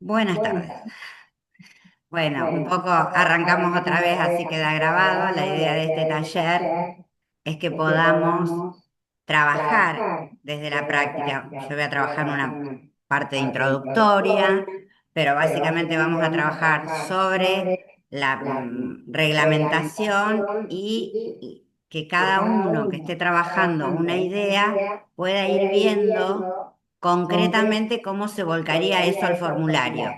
Buenas tardes. Bueno, un poco arrancamos otra vez, así queda grabado. La idea de este taller es que podamos trabajar desde la práctica. Yo voy a trabajar una parte introductoria, pero básicamente vamos a trabajar sobre la reglamentación y que cada uno que esté trabajando una idea pueda ir viendo concretamente cómo se volcaría eso al formulario.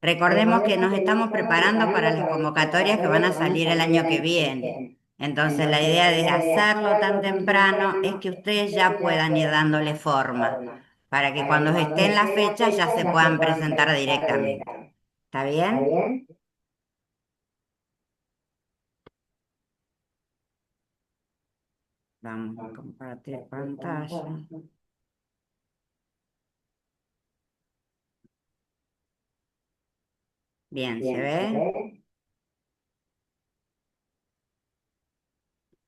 Recordemos que nos estamos preparando para las convocatorias que van a salir el año que viene. Entonces, la idea de hacerlo tan temprano es que ustedes ya puedan ir dándole forma, para que cuando esté en la fecha ya se puedan presentar directamente. ¿Está bien? Vamos a compartir pantalla. Bien, ¿se ve?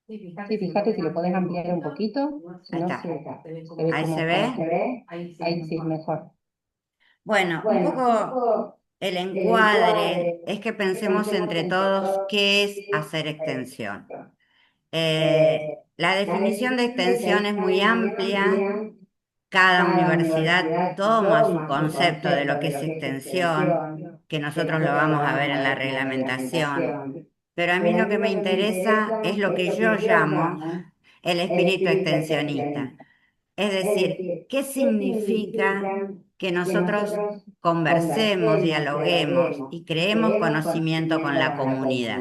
Sí, fíjate si lo podés ampliar un poquito, si Ahí no está. se ve Ahí se como para... ve. Ahí sí, mejor. Bueno, un poco el encuadre es que pensemos entre todos qué es hacer extensión. La definición de extensión es muy amplia. Cada universidad toma su concepto de lo que es extensión, que nosotros lo vamos a ver en la reglamentación. Pero a mí lo que me interesa es lo que yo llamo el espíritu extensionista. Es decir, ¿qué significa que nosotros conversemos, dialoguemos y creemos conocimiento con la comunidad?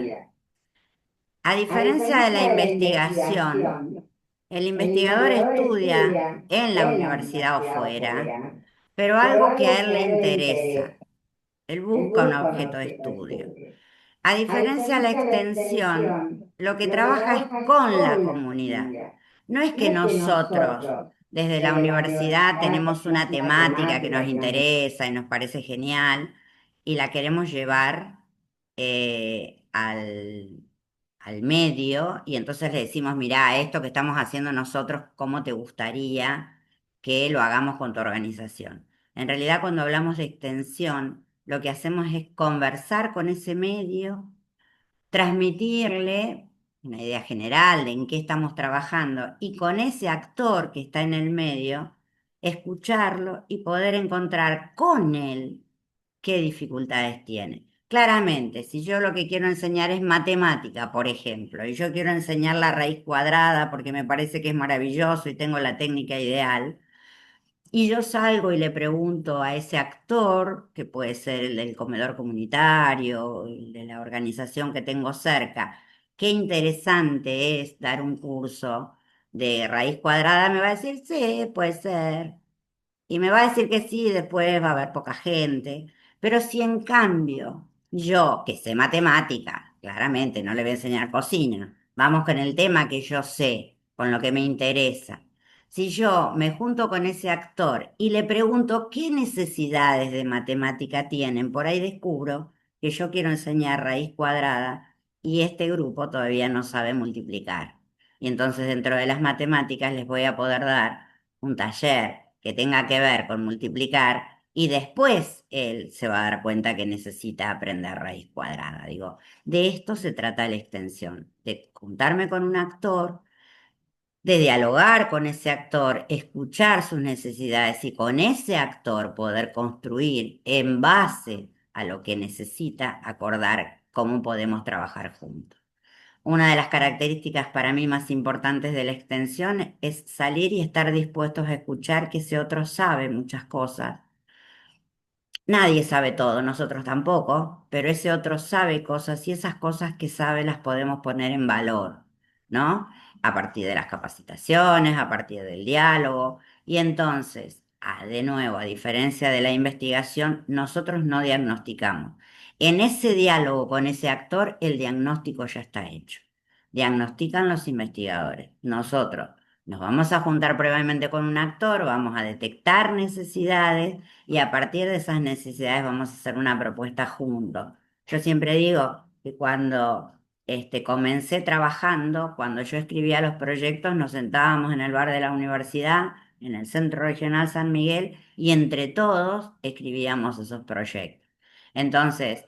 A diferencia de la investigación, el investigador estudia en la universidad o fuera, pero algo que a él le interesa. Él busca un objeto de estudio. A diferencia de la extensión, lo que trabaja es con la comunidad. No es que nosotros desde la universidad tenemos una temática que nos interesa y nos parece genial y la queremos llevar al medio y entonces le decimos, mirá, esto que estamos haciendo nosotros, ¿cómo te gustaría que lo hagamos con tu organización? En realidad, cuando hablamos de extensión, lo que hacemos es conversar con ese medio, transmitirle una idea general de en qué estamos trabajando y con ese actor que está en el medio, escucharlo y poder encontrar con él qué dificultades tiene. Claramente, si yo lo que quiero enseñar es matemática, por ejemplo, y yo quiero enseñar la raíz cuadrada porque me parece que es maravilloso y tengo la técnica ideal, y yo salgo y le pregunto a ese actor, que puede ser el del comedor comunitario, el de la organización que tengo cerca, qué interesante es dar un curso de raíz cuadrada, me va a decir, sí, puede ser. Y me va a decir que sí, después va a haber poca gente. Pero si en cambio yo, que sé matemática, claramente no le voy a enseñar cocina, vamos con el tema que yo sé, con lo que me interesa. Si yo me junto con ese actor y le pregunto qué necesidades de matemática tienen, por ahí descubro que yo quiero enseñar raíz cuadrada y este grupo todavía no sabe multiplicar. Y entonces dentro de las matemáticas les voy a poder dar un taller que tenga que ver con multiplicar y después él se va a dar cuenta que necesita aprender raíz cuadrada. Digo, de esto se trata la extensión, de juntarme con un actor, de dialogar con ese actor, escuchar sus necesidades y con ese actor poder construir en base a lo que necesita, acordar cómo podemos trabajar juntos. Una de las características para mí más importantes de la extensión es salir y estar dispuestos a escuchar que ese otro sabe muchas cosas. Nadie sabe todo, nosotros tampoco, pero ese otro sabe cosas y esas cosas que sabe las podemos poner en valor, ¿no? A partir de las capacitaciones, a partir del diálogo. Y entonces, de nuevo, a diferencia de la investigación, nosotros no diagnosticamos. En ese diálogo con ese actor, el diagnóstico ya está hecho. Diagnostican los investigadores. Nosotros nos vamos a juntar previamente con un actor, vamos a detectar necesidades y a partir de esas necesidades vamos a hacer una propuesta juntos. Yo siempre digo que cuando comencé trabajando, cuando yo escribía los proyectos, nos sentábamos en el bar de la universidad, en el Centro Regional San Miguel y entre todos escribíamos esos proyectos. Entonces,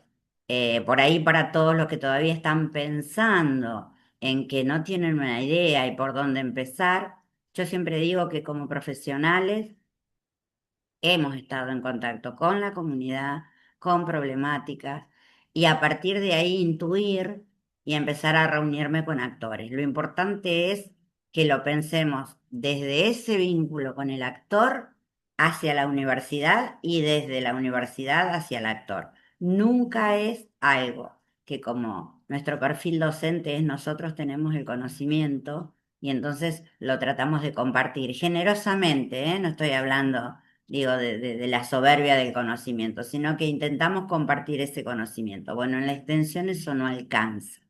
por ahí para todos los que todavía están pensando en que no tienen una idea y por dónde empezar, yo siempre digo que como profesionales hemos estado en contacto con la comunidad, con problemáticas, y a partir de ahí intuir y empezar a reunirme con actores. Lo importante es que lo pensemos desde ese vínculo con el actor hacia la universidad y desde la universidad hacia el actor. Nunca es algo que como nuestro perfil docente es nosotros tenemos el conocimiento y entonces lo tratamos de compartir generosamente, ¿eh? No estoy hablando digo, de la soberbia del conocimiento, sino que intentamos compartir ese conocimiento. Bueno, en la extensión eso no alcanza.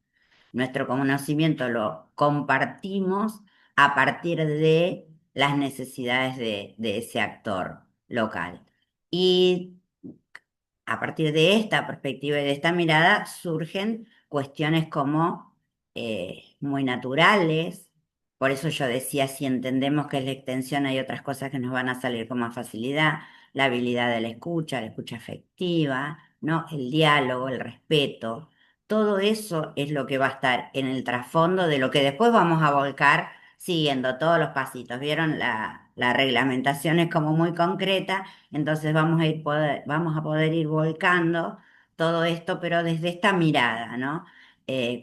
Nuestro conocimiento lo compartimos a partir de las necesidades de ese actor local. Y a partir de esta perspectiva y de esta mirada surgen cuestiones como muy naturales. Por eso yo decía, si entendemos que es la extensión, hay otras cosas que nos van a salir con más facilidad, la habilidad de la escucha afectiva, ¿no? El diálogo, el respeto. Todo eso es lo que va a estar en el trasfondo de lo que después vamos a volcar siguiendo todos los pasitos. ¿Vieron? La reglamentación es como muy concreta, entonces vamos a poder ir volcando todo esto, pero desde esta mirada, ¿no?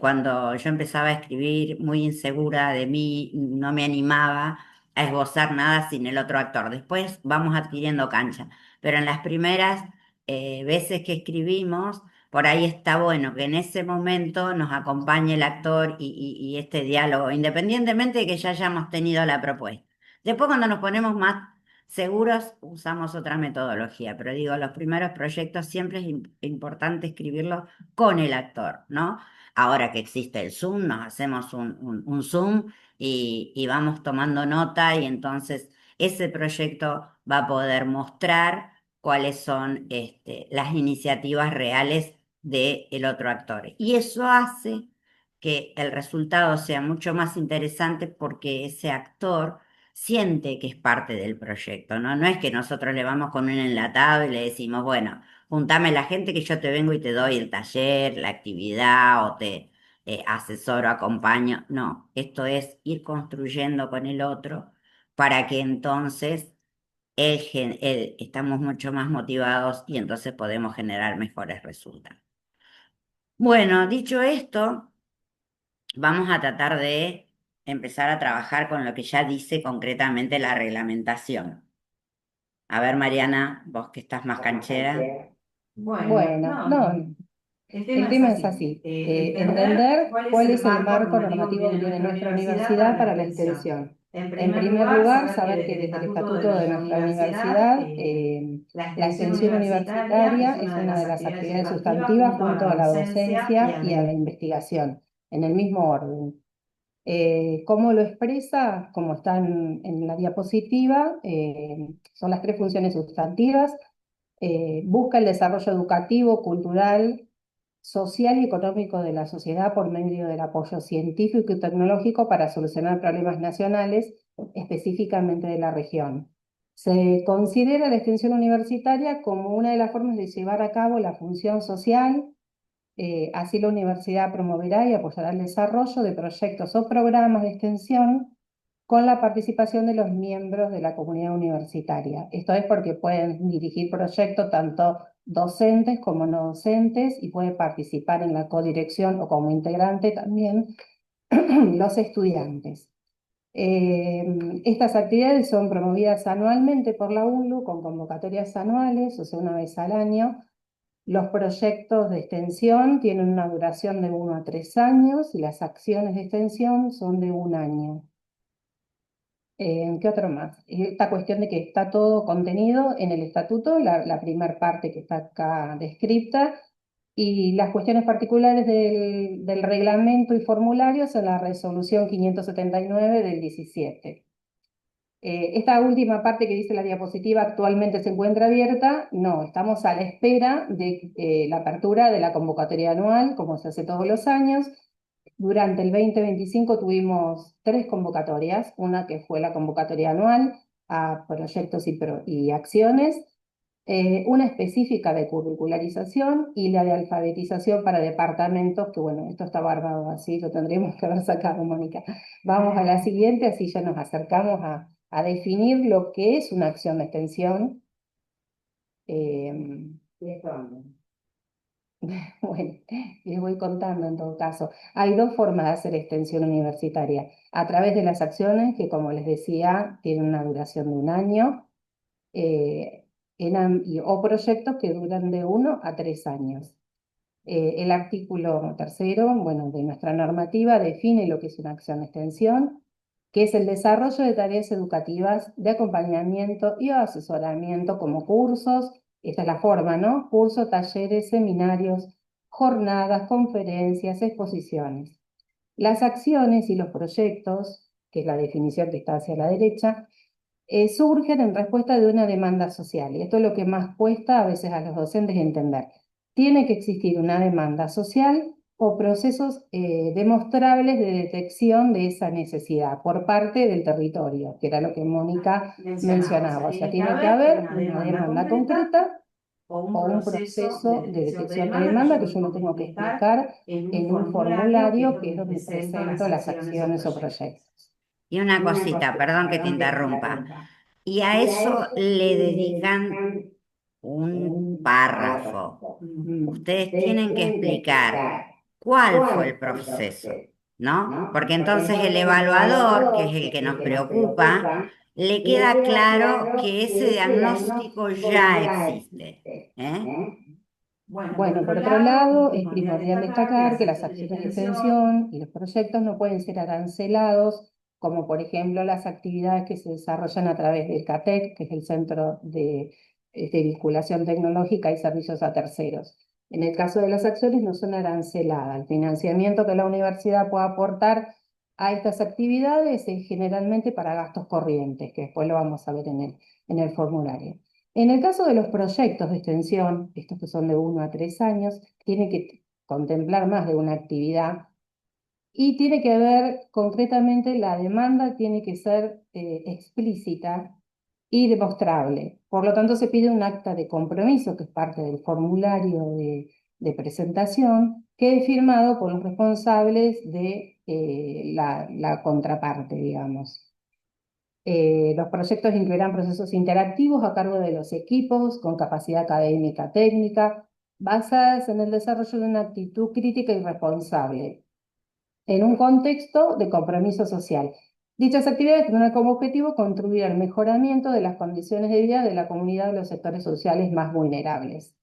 Cuando yo empezaba a escribir muy insegura de mí, no me animaba a esbozar nada sin el otro actor. Después vamos adquiriendo cancha, pero en las primeras veces que escribimos, por ahí está bueno que en ese momento nos acompañe el actor y este diálogo, independientemente de que ya hayamos tenido la propuesta. Después cuando nos ponemos más seguros usamos otra metodología, pero digo, los primeros proyectos siempre es importante escribirlos con el actor, ¿no? Ahora que existe el Zoom, nos hacemos un Zoom y vamos tomando nota y entonces ese proyecto va a poder mostrar cuáles son las iniciativas reales del otro actor. Y eso hace que el resultado sea mucho más interesante porque ese actor siente que es parte del proyecto, ¿no? No es que nosotros le vamos con un enlatado y le decimos, bueno, juntame la gente que yo te vengo y te doy el taller, la actividad o te asesoro, acompaño. No, esto es ir construyendo con el otro para que entonces estamos mucho más motivados y entonces podemos generar mejores resultados. Bueno, dicho esto, vamos a tratar de empezar a trabajar con lo que ya dice concretamente la reglamentación. A ver, Mariana, vos que estás más canchera. Bueno, Bueno, no, no, el el tema es tema es así. así. Entender Entender cuál es cuál el es el marco marco normativo normativo que que tiene tiene nuestra nuestra universidad para universidad la para la extensión. extensión. En En primer primer lugar, lugar, saber que saber que desde el desde el estatuto de estatuto de nuestra nuestra universidad, universidad, la la extensión extensión universitaria universitaria es es una de una las de las actividades actividades sustantivas sustantivas junto a la junto a la docencia y docencia a la y a la investigación, en el mismo orden. ¿Cómo lo expresa? Como está en la diapositiva, son las tres funciones sustantivas. Busca el desarrollo educativo, cultural, social y económico de la sociedad por medio del apoyo científico y tecnológico para solucionar problemas nacionales, específicamente de la región. Se considera la extensión universitaria como una de las formas de llevar a cabo la función social. Así la universidad promoverá y apoyará el desarrollo de proyectos o programas de extensión con la participación de los miembros de la comunidad universitaria. Esto es porque pueden dirigir proyectos tanto docentes como no docentes y pueden participar en la codirección o como integrante también los estudiantes. Estas actividades son promovidas anualmente por la UNLU con convocatorias anuales, o sea, una vez al año. Los proyectos de extensión tienen una duración de 1 a 3 años y las acciones de extensión son de 1 año. ¿Qué otro más? Esta cuestión de que está todo contenido en el estatuto, la primera parte que está acá descrita, y las cuestiones particulares del reglamento y formularios en la resolución 579 del 17. Esta última parte que dice la diapositiva actualmente se encuentra abierta. No, estamos a la espera de la apertura de la convocatoria anual, como se hace todos los años. Durante el 2025 tuvimos 3 convocatorias, una que fue la convocatoria anual, a proyectos y acciones, una específica de curricularización y la de alfabetización para departamentos, que bueno, esto está barbado así, lo tendríamos que haber sacado, Mónica. Vamos a la siguiente, así ya nos acercamos a definir lo que es una acción de extensión. Bueno, les voy contando en todo caso. Hay dos formas de hacer extensión universitaria. A través de las acciones, que como les decía, tienen una duración de un año, eh, o proyectos que duran de 1 a 3 años. El artículo tercero, bueno, de nuestra normativa define lo que es una acción de extensión, que es el desarrollo de tareas educativas de acompañamiento y asesoramiento como cursos, esta es la forma, ¿no? Cursos, talleres, seminarios, jornadas, conferencias, exposiciones. Las acciones y los proyectos, que es la definición que está hacia la derecha, surgen en respuesta de una demanda social. Y esto es lo que más cuesta a veces a los docentes entender. Tiene que existir una demanda social o procesos demostrables de detección de esa necesidad por parte del territorio, que era lo que Mónica mencionaba. O sea, tiene que haber una demanda concreta o un proceso de detección de demanda que yo lo tengo que explicar en un formulario que es donde presento las acciones o proyectos. Y una cosita, perdón que te interrumpa. Y a eso le dedican un párrafo. Ustedes tienen que explicar cuál fue el proceso, ¿no? Porque entonces el evaluador, que es el que nos preocupa, le queda claro que ese diagnóstico ya existe, ¿eh? Bueno, por otro lado, es primordial destacar que las acciones de extensión y los proyectos no pueden ser arancelados, como por ejemplo las actividades que se desarrollan a través del CATEC, que es el Centro de Vinculación Tecnológica y Servicios a Terceros. En el caso de las acciones no son aranceladas. El financiamiento que la universidad pueda aportar a estas actividades es generalmente para gastos corrientes, que después lo vamos a ver en el formulario. En el caso de los proyectos de extensión, estos que son de 1 a 3 años, tiene que contemplar más de una actividad y tiene que ver concretamente la demanda, tiene que ser explícita y demostrable. Por lo tanto, se pide un acta de compromiso, que es parte del formulario de presentación, que es firmado por los responsables de la contraparte, digamos. Los proyectos incluirán procesos interactivos a cargo de los equipos con capacidad académica técnica, basadas en el desarrollo de una actitud crítica y responsable, en un contexto de compromiso social. Dichas actividades tendrán como objetivo contribuir al mejoramiento de las condiciones de vida de la comunidad de los sectores sociales más vulnerables.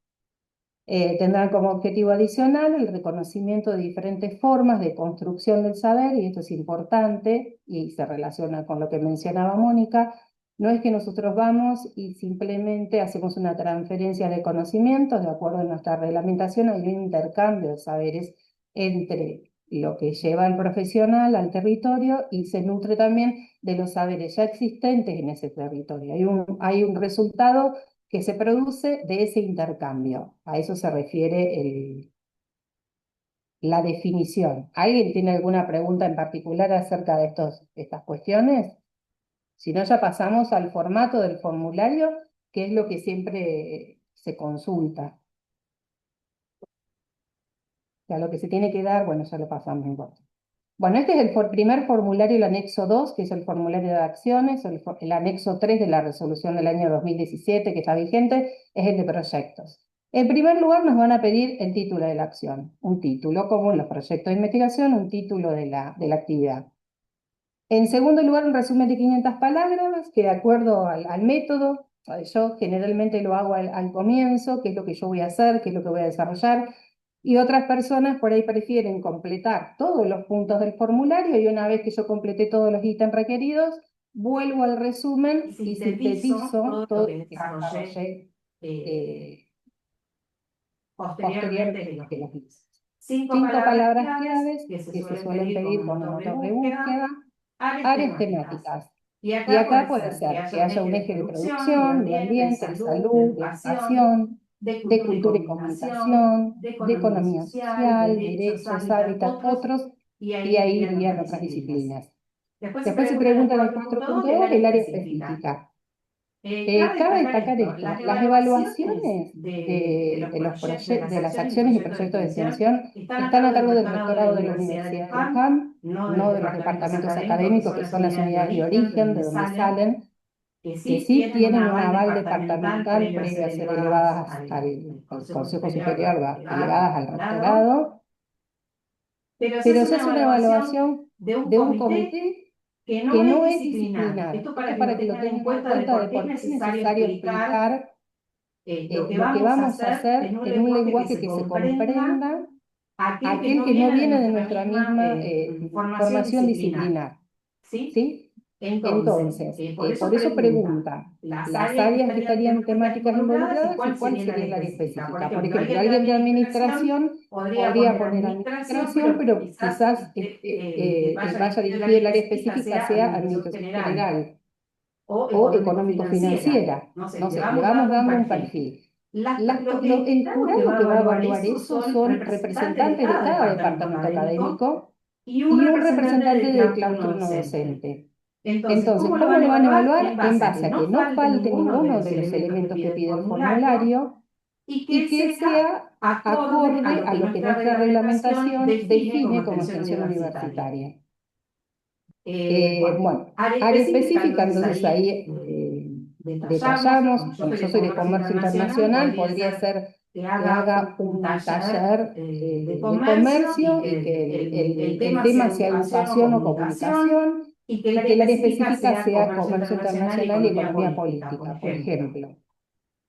Tendrán como objetivo adicional el reconocimiento de diferentes formas de construcción del saber, y esto es importante y se relaciona con lo que mencionaba Mónica. No es que nosotros vamos y simplemente hacemos una transferencia de conocimientos, de acuerdo a nuestra reglamentación, hay un intercambio de saberes entre lo que lleva el profesional al territorio y se nutre también de los saberes ya existentes en ese territorio. Hay un resultado que se produce de ese intercambio. A eso se refiere la definición. ¿Alguien tiene alguna pregunta en particular acerca de estas cuestiones? Si no, ya pasamos al formato del formulario, que es lo que siempre se consulta. O sea, lo que se tiene que dar, bueno, ya lo pasamos en corto. Bueno, este es el primer formulario, el anexo 2, que es el formulario de acciones, el anexo 3 de la resolución del año 2017, que está vigente, es el de proyectos. En primer lugar, nos van a pedir el título de la acción, un título como en los proyectos de investigación, un título de la actividad. En segundo lugar, un resumen de 500 palabras, que de acuerdo al método, yo generalmente lo hago al comienzo, qué es lo que yo voy a hacer, qué es lo que voy a desarrollar, y otras personas por ahí prefieren completar todos los puntos del formulario y una vez que yo completé todos los ítems requeridos, vuelvo al resumen y sintetizo todo lo que desarrollé posteriormente que los hice. 5 palabras claves que se suelen pedir como motor de búsqueda, áreas temáticas. Y acá puede ser que haya un eje de producción, de ambiente, de salud, de educación, de cultura y comunicación, de economía social, derechos, hábitat, otros, y ahí irían otras disciplinas. Después se pregunta en el 4.2 el área específica. Cabe destacar esto, las evaluaciones de los de las acciones y proyectos de extensión están a cargo del rectorado de la Universidad de Luján, no de los departamentos académicos, que son las unidades de origen, de donde salen, que sí tienen un aval departamental previo a ser elevadas al Consejo Superior, elevadas al rectorado, pero se hace una evaluación de un comité que no es disciplinar. Esto para que lo tengan en cuenta de por qué es necesario explicar lo que vamos a hacer en un lenguaje que se comprenda aquel que no viene de nuestra misma formación disciplinar. ¿Sí? Entonces, por eso pregunta las áreas que estarían temáticas involucradas y cuál sería el área específica. Por ejemplo, alguien de administración podría poner administración, pero quizás vaya dirigido el área específica sea administración general o económico-financiera. No sé, le vamos dando un perfil. El jurado que va a evaluar eso son representantes de cada departamento académico y un representante del claustro no docente. Entonces, ¿cómo lo van a evaluar? En base a que no falte ninguno de los elementos que pide el formulario y que sea acorde a lo que nuestra reglamentación define como extensión universitaria. Bueno, área específica, entonces ahí detallamos. Bueno, yo soy de comercio internacional, podría ser que haga un taller de comercio y que el tema sea educación o comunicación y que el área específica sea comercio internacional y economía política, por ejemplo.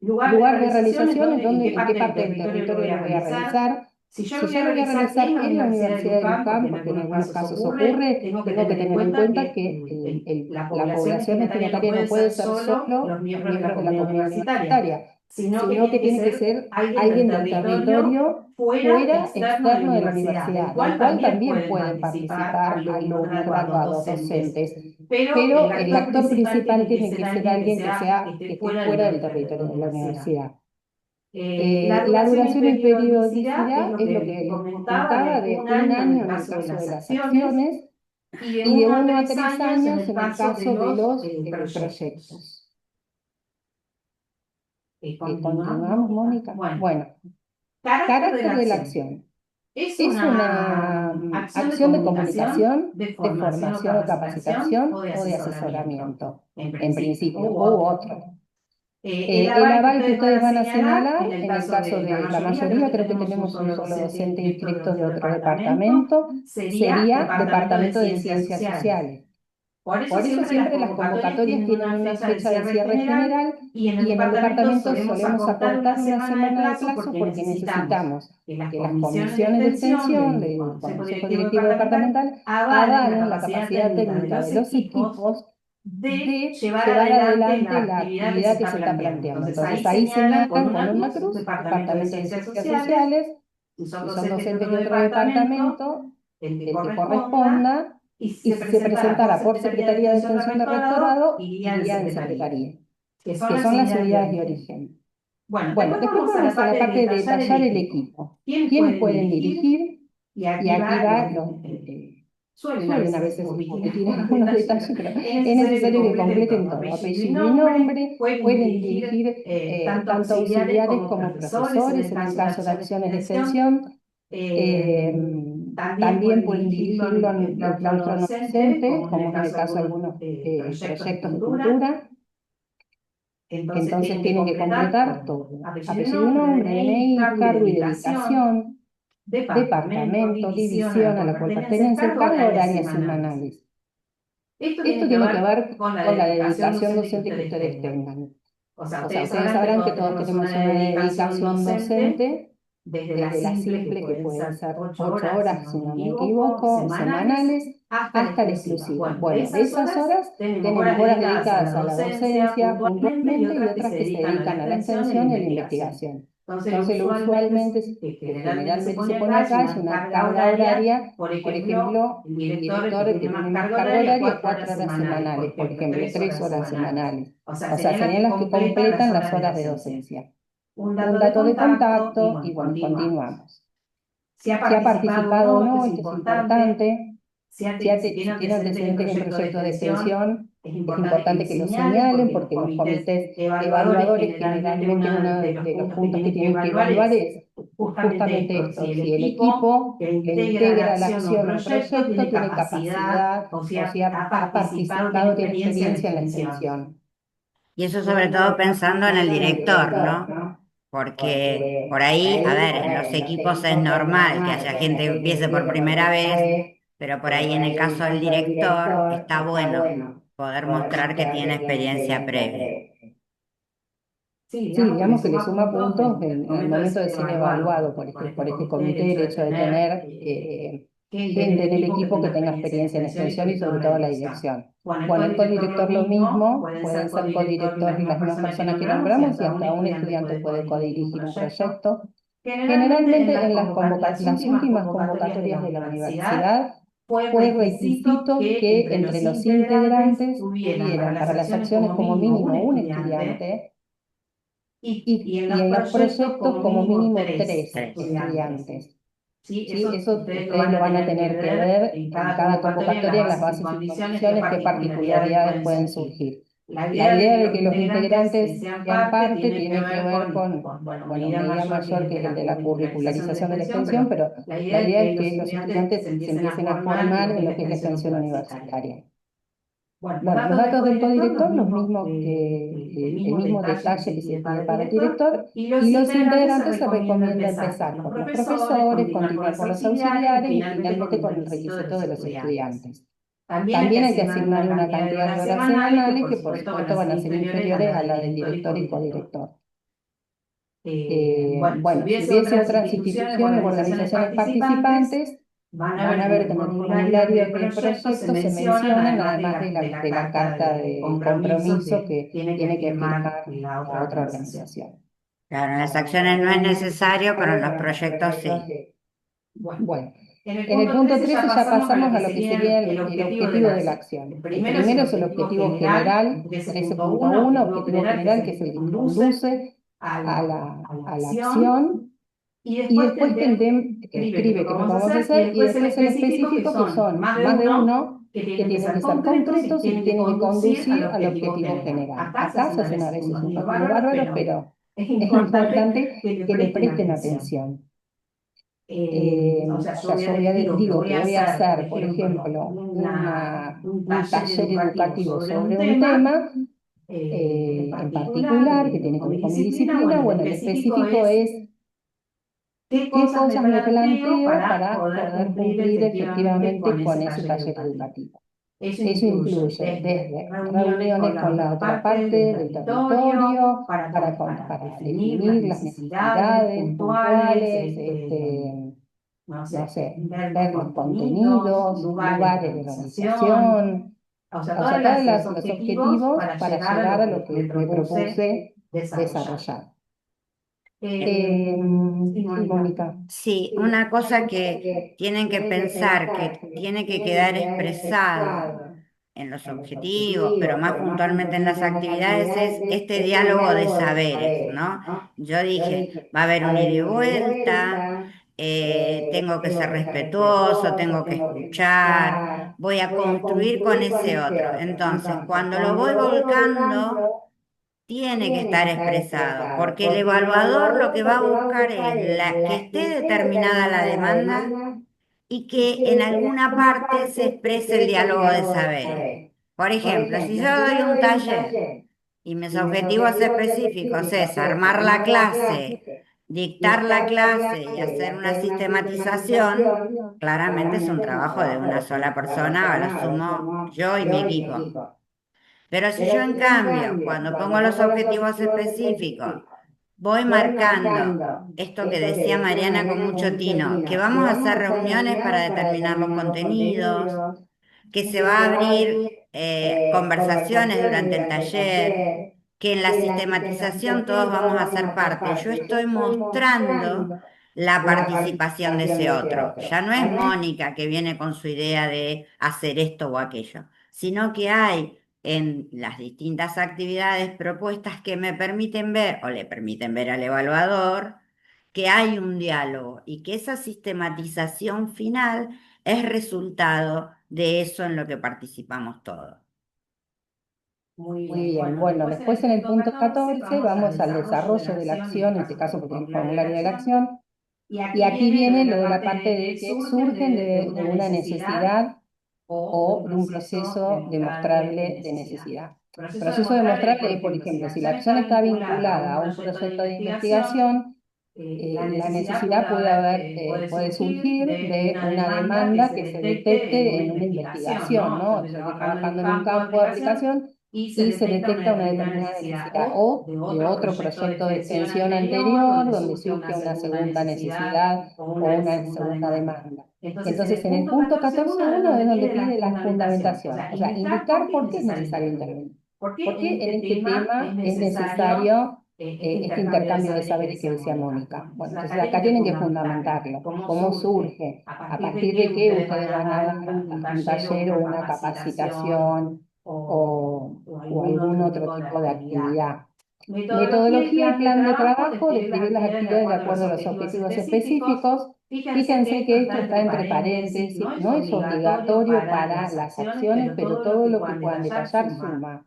Lugar de realización, en qué parte del territorio lo voy a realizar. Si yo lo voy a realizar en la Universidad de Luján, porque en algunos casos ocurre, tengo que tener en cuenta que la población destinataria no puede ser solo los miembros de la comunidad universitaria, sino que tiene que ser alguien del territorio fuera, externo de la universidad, del cual también pueden participar alumnos, graduados, docentes, pero el actor principal tiene que ser alguien que esté fuera del territorio de la universidad. La duración y periodicidad es lo que les comentaba, de un año en el caso de las acciones y de 1 a 3 años en el caso de los proyectos. ¿Continuamos, Mónica? Bueno, carácter de la acción. Es una acción de comunicación, de formación o capacitación o de asesoramiento, en principio, u otro. El aval que ustedes van a señalar, en el caso de la mayoría, creo que tenemos un solo docente inscrito de otro departamento, sería Departamento de Ciencias Sociales. Por eso siempre las convocatorias tienen una fecha de cierre general y en el departamento solemos acortar una semana de plazo porque necesitamos que las comisiones de extensión del Consejo Directivo Departamental avalen la capacidad técnica de los equipos de llevar adelante la actividad que se está planteando. Entonces ahí señalan con una cruz, Departamento de Ciencias Sociales, si son docentes de otro departamento, el que corresponda, y si se presentara por Secretaría de Extensión de Rectorado, iría en Secretaría, que son las unidades de origen. Bueno, después vamos a la parte de detallar el equipo. ¿Quiénes pueden dirigir? Y aquí va suelen a veces omitir algunos detalles, pero es necesario que completen todo, apellido y nombre, pueden dirigir tanto auxiliares como profesores en el caso de acciones de extensión, también pueden dirigirlo en el claustro no docente, como en el caso de algunos proyectos de cultura. Entonces tienen que completar todo, apellido y nombre, DNI, cargo y dedicación, departamento, división a la cual pertenece, carga horaria semanales. Esto tiene que ver con la dedicación docente que ustedes tengan. O sea, ustedes sabrán que todos tenemos una dedicación docente, desde la simple, que pueden ser 8 horas, si no me equivoco, semanales, hasta la exclusiva. Bueno, de esas horas tenemos horas dedicadas a la docencia puntualmente y otras que se dedican a la extensión y a la investigación. Entonces, lo usualmente, que generalmente se pone acá, es una carga horaria. Por ejemplo, el director que tiene más carga horaria, 4 horas semanales, por ejemplo, 3 horas semanales. O sea, serían las que completan las horas de docencia. Un dato de contacto y bueno, continuamos. Si ha participado o no, esto es importante. si tiene antecedentes en proyectos de extensión, es importante que lo señalen porque los comités evaluadores generalmente uno de los puntos que tienen que evaluar es justamente esto, si el equipo que integra la acción o proyecto tiene capacidad o si ha participado, tiene experiencia en la extensión. Y eso sobre todo pensando en el director, ¿no? Porque por ahí, a ver, en los equipos es normal que haya gente que empiece por primera vez, pero por ahí en el caso del director está bueno poder mostrar que tiene experiencia previa. Sí, digamos que le suma puntos en el momento de ser evaluado por este comité, el hecho de tener gente en el equipo que tenga experiencia en extensión y sobre todo la dirección. Bueno, el codirector lo mismo, pueden ser codirectores las mismas personas que nombramos y hasta un estudiante puede codirigir un proyecto. Generalmente en las últimas convocatorias de la universidad fue requisito que entre los integrantes tuvieran para las acciones como mínimo un estudiante y en los proyectos como mínimo tres Tres. estudiantes. ¿Sí? Eso ustedes lo van a tener que ver en cada convocatoria, en las bases y condiciones, qué particularidades pueden surgir. La idea de que los integrantes sean parte tiene que ver con, bueno, una idea mayor que es el de la curricularización de la extensión, pero la idea es que los estudiantes se empiecen a formar en lo que es la extensión universitaria. Bueno, los datos del codirector, los mismos el mismo detalle que se pide para el director, y los integrantes se recomienda empezar por los profesores, continuar por los auxiliares y finalmente con el requisito de los estudiantes. También hay que asignarle una cantidad de horas semanales que por supuesto van a ser inferiores a la del director y codirector. Bueno, si hubiese otras instituciones o organizaciones participantes, van a ver que en el formulario de proyecto se mencionan, además de la carta de compromiso que tiene que firmar la otra organización. Claro, en las acciones no es necesario, pero en los proyectos sí. Bueno, en el punto 13 ya pasamos a lo que sería el objetivo de la acción. El primero es el objetivo general, 13.1, objetivo general, que es el que conduce a la acción. Y después escribe qué es lo que vamos a hacer, y después el específico, que son más de uno, que tienen que ser concretos y que tienen que conducir al objetivo general. Acá se hacen a veces un cálculo bárbaro, pero es importante que le presten atención. O sea, yo digo que voy a hacer, por ejemplo, un taller educativo sobre un tema en particular que tiene que ver con mi disciplina. Bueno, el específico es qué cosas me planteo para poder cumplir efectivamente con ese taller educativo. Eso incluye desde reuniones con la otra parte del territorio para definir las necesidades puntuales, no sé, ver los contenidos, lugares de organización, o sea, todos los objetivos para llegar a lo que me propuse desarrollar. Sí, Mónica. Sí, una cosa que tienen que pensar, que tiene que quedar expresado en los objetivos, pero más puntualmente en las actividades, es este diálogo de saberes, ¿no? Yo dije, va a haber un ida y vuelta, tengo que ser respetuoso, tengo que escuchar, voy a construir con ese otro. Entonces, cuando lo voy volcando, tiene que estar expresado, porque el evaluador lo que va a buscar es que esté determinada la demanda y que en alguna parte se exprese el diálogo de saberes. Por ejemplo, si yo doy un taller y mis objetivos específicos es armar la clase, dictar la clase y hacer una sistematización, claramente es un trabajo de una sola persona, a lo sumo yo y mi equipo. Pero si yo en cambio, cuando pongo los objetivos específicos, voy marcando esto que decía Mariana con mucho tino, que vamos a hacer reuniones para determinar los contenidos, que se va a abrir conversaciones durante el taller, que en la sistematización todos vamos a ser parte. Yo estoy mostrando la participación de ese otro. Ya no es Mónica que viene con su idea de hacer esto o aquello, sino que hay en las distintas actividades propuestas que me permiten ver o le permiten ver al evaluador que hay un diálogo y que esa sistematización final es resultado de eso en lo que participamos todos. Muy Muy bien. bien, bueno, después en el punto 14 vamos al desarrollo de la acción, en este caso porque es el formulario de la acción, y aquí viene lo de la parte de que surgen de una necesidad o de un proceso demostrable de necesidad. Proceso demostrable es, por ejemplo, si la acción está vinculada a un proyecto de investigación, la necesidad puede surgir de una demanda que se detecte en una investigación, ¿no? Estoy trabajando en un campo de aplicación y se detecta una determinada necesidad, o de otro proyecto de extensión anterior, donde surge una segunda necesidad o una segunda demanda. Entonces, en el punto 14.1 es donde pide la fundamentación, o sea, indicar por qué es necesario intervenir. ¿Por qué en este tema es necesario este intercambio de saberes que decía Mónica? Bueno, entonces acá tienen que fundamentarlo. ¿Cómo surge? ¿A partir de qué ustedes van a dar un taller o una capacitación o algún otro tipo de actividad? Metodología y plan de trabajo, describir las actividades de acuerdo a los objetivos específicos. Fíjense que esto está entre paréntesis, no es obligatorio para las acciones, pero todo lo que puedan detallar suma.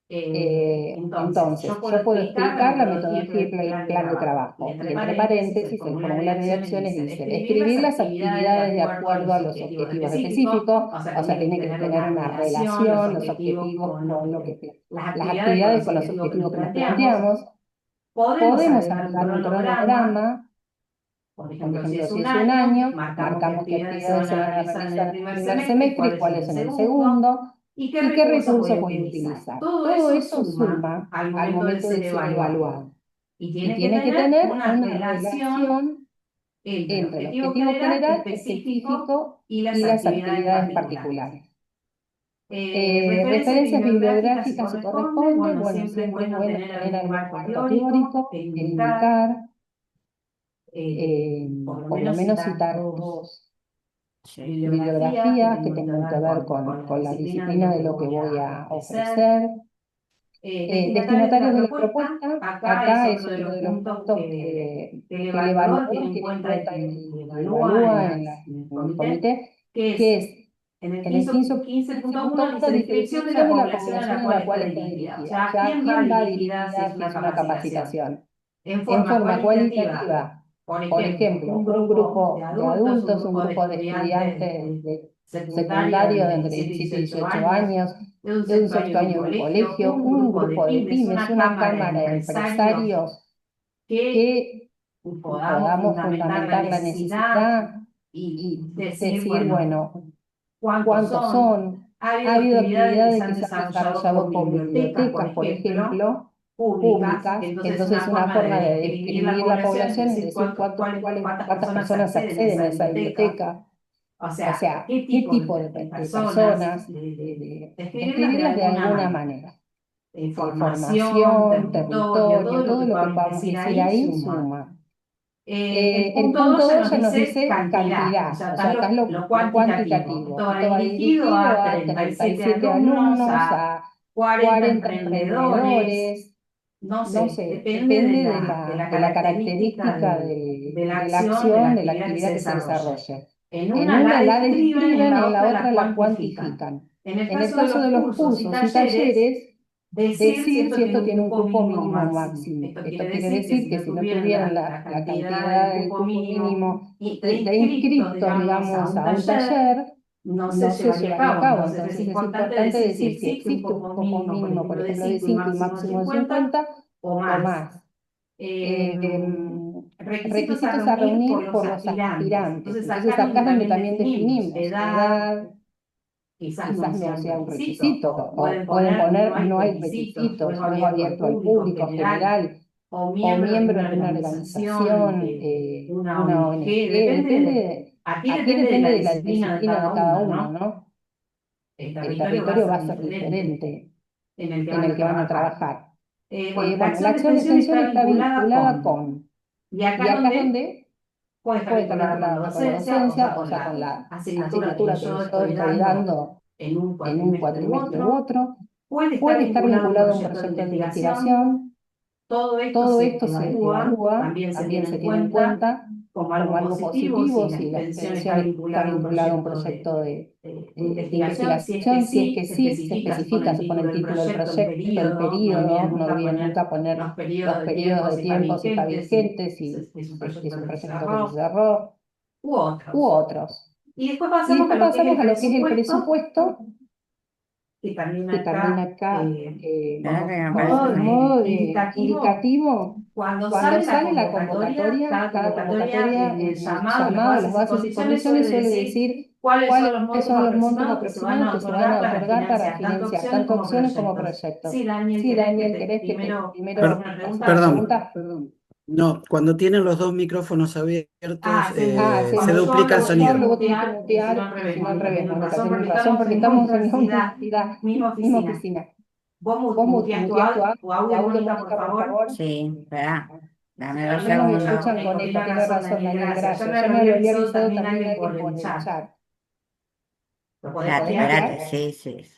Entonces, yo puedo explicar la metodología y el plan de trabajo. Y entre paréntesis, el formulario de acciones dice, describir las actividades de acuerdo a los objetivos específicos, o sea, tiene que tener una relación, los objetivos con las actividades con los objetivos que nos planteamos. Podemos agregar un cronograma, por ejemplo, si es un año, marcamos qué actividades se van a realizar en el primer semestre y cuáles en el segundo, y qué recursos voy a utilizar. Todo eso suma al momento de ser evaluado. Y tiene que tener una relación entre el objetivo general, específico y las actividades particulares. Referencias bibliográficas si corresponde, bueno, siempre es bueno tener algún dato teórico, el indicar, por lo menos citar dos bibliografías que tengan que ver con la disciplina de lo que voy a ofrecer. Destinatarios de la propuesta, acá es otro de los puntos que el evaluador tiene en cuenta y evalúa en el comité, que es en el 15.1 dice descripción de la población a la cual está dirigida. O sea, ¿a quién va dirigida si es una capacitación? En forma cualitativa, por ejemplo, un grupo de adultos, un grupo de estudiantes de secundario de entre 17 y 18 años, de un sexto año de un colegio, un grupo de pymes, una cámara de empresarios, que podamos fundamentar la necesidad y decir, bueno, cuántos son. Ha habido actividades que se han desarrollado con bibliotecas, por ejemplo, públicas. Entonces, una forma de describir la población es decir cuántas personas acceden a esa biblioteca. O sea, qué tipo de personas, describirlas de alguna manera. Formación, territorio, todo lo que podamos decir ahí suma. El punto 2 ya nos dice cantidad, o sea, acá es lo cuantitativo. Esto va dirigido a 37 alumnos, a 40 emprendedores, no sé, depende de la característica de la acción, de la actividad que se desarrolle. En una la describen, en la otra la cuantifican. En el caso de los cursos y talleres, decir si esto tiene un cupo mínimo o máximo. Esto quiere decir que si no tuvieran la cantidad del cupo mínimo de inscriptos, digamos, a un taller, no se llevaría a cabo. Entonces es importante decir si existe un cupo mínimo, por ejemplo, de 5 y máximo de 50 o más. Requisitos a reunir por los aspirantes. Entonces acá es donde también definimos edad. Quizás no sea un requisito, o pueden poner no hay requisitos, no es abierto al público general, o miembro de una organización, una ONG, aquí depende de la disciplina de cada uno, ¿no? El territorio va a ser diferente en el que van a trabajar. Bueno, la acción de extensión está vinculada con, y acá es donde puede tener que ver con la docencia, o sea, con la asignatura que yo estoy dando en un cuatrimestre u otro, puede estar vinculado a un proyecto de investigación. Todo esto se evalúa, también se tiene en cuenta. como como algo algo positivo, positivo si la si la extensión está extensión está vinculada a un vinculada a un proyecto proyecto de de investigación. Si es que investigación, si es sí, que sí, se especifica, se pone el título del proyecto, el periodo, no olviden nunca poner los periodos de tiempo, si está vigente, si es un es proyecto un que se proyecto que se cerró, cerró, u u otros. otros. Y después Y pasamos a después lo que es el pasamos a lo que es el presupuesto, presupuesto, que también que también acá, acá, Espérate que me parece modo modo de indicativo, indicativo, cuando cuando sale la sale la convocatoria, convocatoria, cada convocatoria en el en el llamado, las llamado, las bases y bases y condiciones condiciones suele suele decir decir cuáles son cuáles los montos son los montos aproximados que se van aproximados a que se van a otorgar para otorgar para financiar tanto financiar opciones tanto como opciones como proyectos. proyectos. Sí, Daniel, Sí, ¿querés que Daniel, te ¿querés que primero primero hagas una hacer una pregunta? Perdón, pregunta? no, cuando tienen los dos micrófonos abiertos, Sí, se Cuando yo duplica hablo el vos tenés que sonido. luego tenés que mutear, y si no mutear, al y revés, si no al Mónica revés, tiene Mónica, razón, tenés porque razón, estamos porque en la estamos en la universidad, universidad, misma misma oficina. oficina. Vos Vos muteás muteás tu audio, audio, Mónica, por Mónica, por favor. favor. Sí, espera, dame Al dos No nos menos segundos. escuchan con eco, tiene tiene razón, razón, Daniel, Daniel, gracias. Ya gracias. me Ya lo me había lo había avisado avisado también también alguien alguien por por el el chat. chat. ¿Lo ¿Lo podés podés mutear? Espérate, mutear? sí, sí.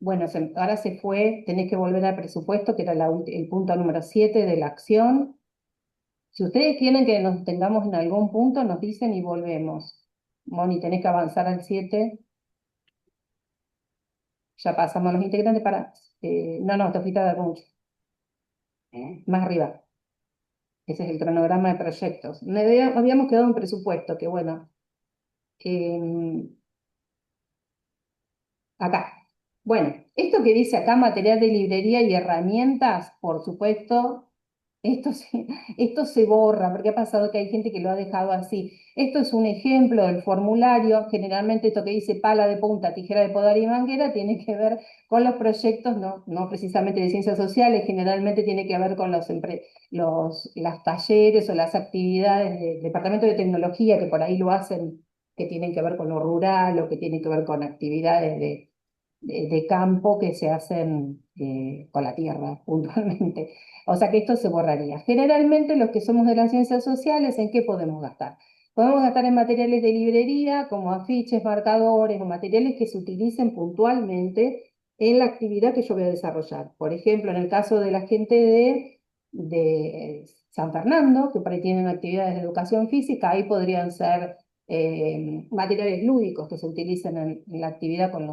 Bueno, ahora se fue, tenés que volver al presupuesto, que era el punto número 7 de la acción. Si ustedes quieren que nos tengamos en algún punto, nos dicen y volvemos. Moni, tenés que avanzar al 7. Ya pasamos los integrantes para... no, te fuiste a dar mucho. Más arriba. Ese es el cronograma de proyectos. Habíamos quedado en presupuesto, que bueno, em, acá. Bueno, esto que dice acá, material de librería y herramientas, por supuesto, esto se, esto se borra, porque ha pasado que hay gente que lo ha dejado así. Esto es un ejemplo del formulario. Generalmente esto que dice pala de punta, tijera de podar y manguera tiene que ver con los proyectos, no precisamente de ciencias sociales, generalmente tiene que ver con las talleres o las actividades del departamento de tecnología que por ahí lo hacen, que tienen que ver con lo rural o que tienen que ver con actividades de campo que se hacen con la tierra puntualmente. O sea que esto se borraría. Generalmente los que somos de las ciencias sociales, ¿en qué podemos gastar? Podemos gastar en materiales de librería, como afiches, marcadores o materiales que se utilicen puntualmente en la actividad que yo voy a desarrollar. Por ejemplo, en el caso de la gente de San Fernando, que por ahí tienen actividades de educación física, ahí podrían ser materiales lúdicos que se utilicen en la actividad con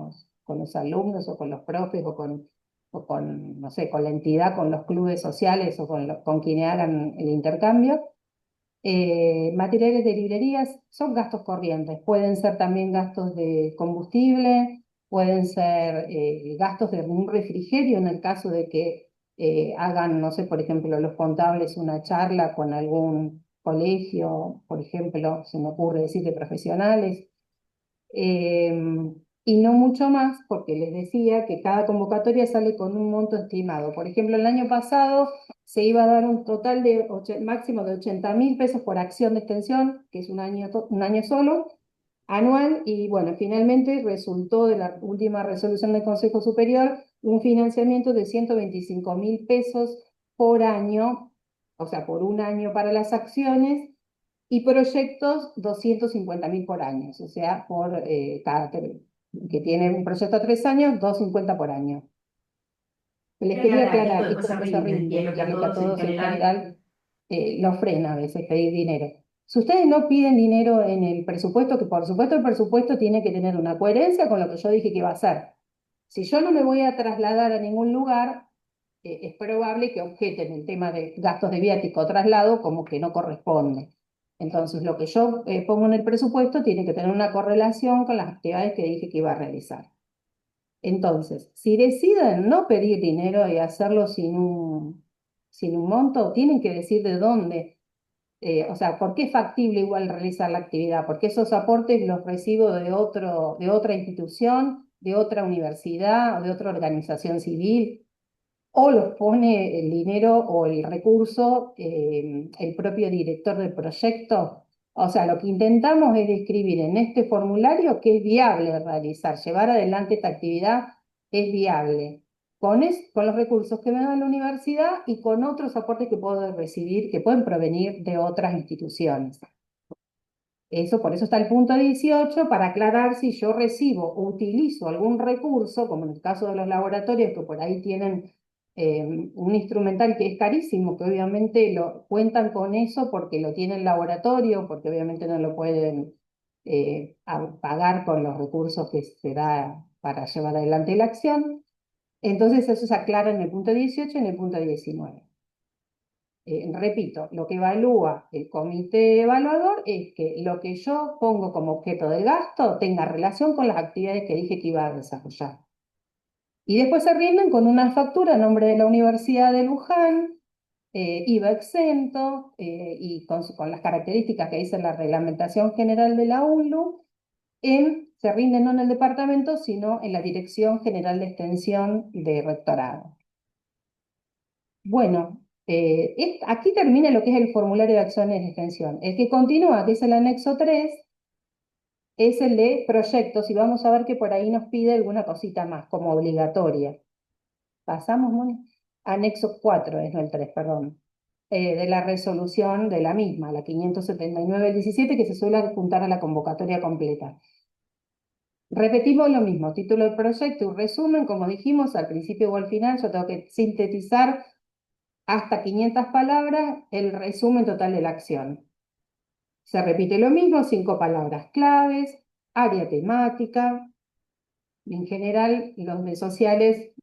los alumnos o con los profes o con, no sé, con la entidad, con los clubes sociales o con quienes hagan el intercambio. Materiales de librerías son gastos corrientes, pueden ser también gastos de combustible, pueden ser gastos de un refrigerio en el caso de que hagan, no sé, por ejemplo, los contables una charla con algún colegio, por ejemplo, se me ocurre decir de profesionales, y no mucho más, porque les decía que cada convocatoria sale con un monto estimado. Por ejemplo, el año pasado se iba a dar un total de máximo de 80.000 pesos por acción de extensión, que es un año solo, anual, y bueno, finalmente resultó de la última resolución del Consejo Superior un financiamiento de 125.000 pesos por año, o sea, por un año para las acciones, y proyectos 250.000 por año, o sea, por que tiene un proyecto a 3 años, 250 por año. Les quería aclarar, esto después se rinde, y a lo que a todos en general los frena a veces pedir dinero. Si ustedes no piden dinero en el presupuesto, que por supuesto el presupuesto tiene que tener una coherencia con lo que yo dije que iba a hacer. Si yo no me voy a trasladar a ningún lugar, es probable que objeten el tema de gastos de viático o traslado como que no corresponde. Entonces, lo que yo pongo en el presupuesto tiene que tener una correlación con las actividades que dije que iba a realizar. Entonces, si deciden no pedir dinero y hacerlo sin un monto, tienen que decir de dónde. O sea, ¿por qué es factible igual realizar la actividad? Porque esos aportes los recibo de otra institución, de otra universidad o de otra organización civil, o los pone el dinero o el recurso el propio director del proyecto. O sea, lo que intentamos es describir en este formulario que es viable realizar, llevar adelante esta actividad es viable, con los recursos que me da la universidad y con otros aportes que puedo recibir, que pueden provenir de otras instituciones. Por eso está el punto 18, para aclarar si yo recibo o utilizo algún recurso, como en el caso de los laboratorios, que por ahí tienen un instrumental que es carísimo, que obviamente lo cuentan con eso porque lo tienen en laboratorio, porque obviamente no lo pueden pagar con los recursos que se da para llevar adelante la acción. Entonces eso se aclara en el punto 18 y en el punto 19. Repito, lo que evalúa el comité evaluador es que lo que yo pongo como objeto del gasto tenga relación con las actividades que dije que iba a desarrollar. Y después se rinden con una factura a nombre de la Universidad de Luján, IVA exento, y con las características que dice la reglamentación general de la UNLU, se rinden no en el departamento, sino en la Dirección General de Extensión de Rectorado. Bueno, aquí termina lo que es el formulario de acciones de extensión. El que continúa, que es el anexo 3, es el de proyectos, y vamos a ver que por ahí nos pide alguna cosita más, como obligatoria. Pasamos, Moni. Anexo 4, es no el 3, perdón. De la resolución de la misma, la 579 del 17, que se suele adjuntar a la convocatoria completa. Repetimos lo mismo, título del proyecto y resumen, como dijimos al principio o al final, yo tengo que sintetizar hasta 500 palabras el resumen total de la acción. Se repite lo mismo, 5 palabras claves, área temática. En general, los de sociales,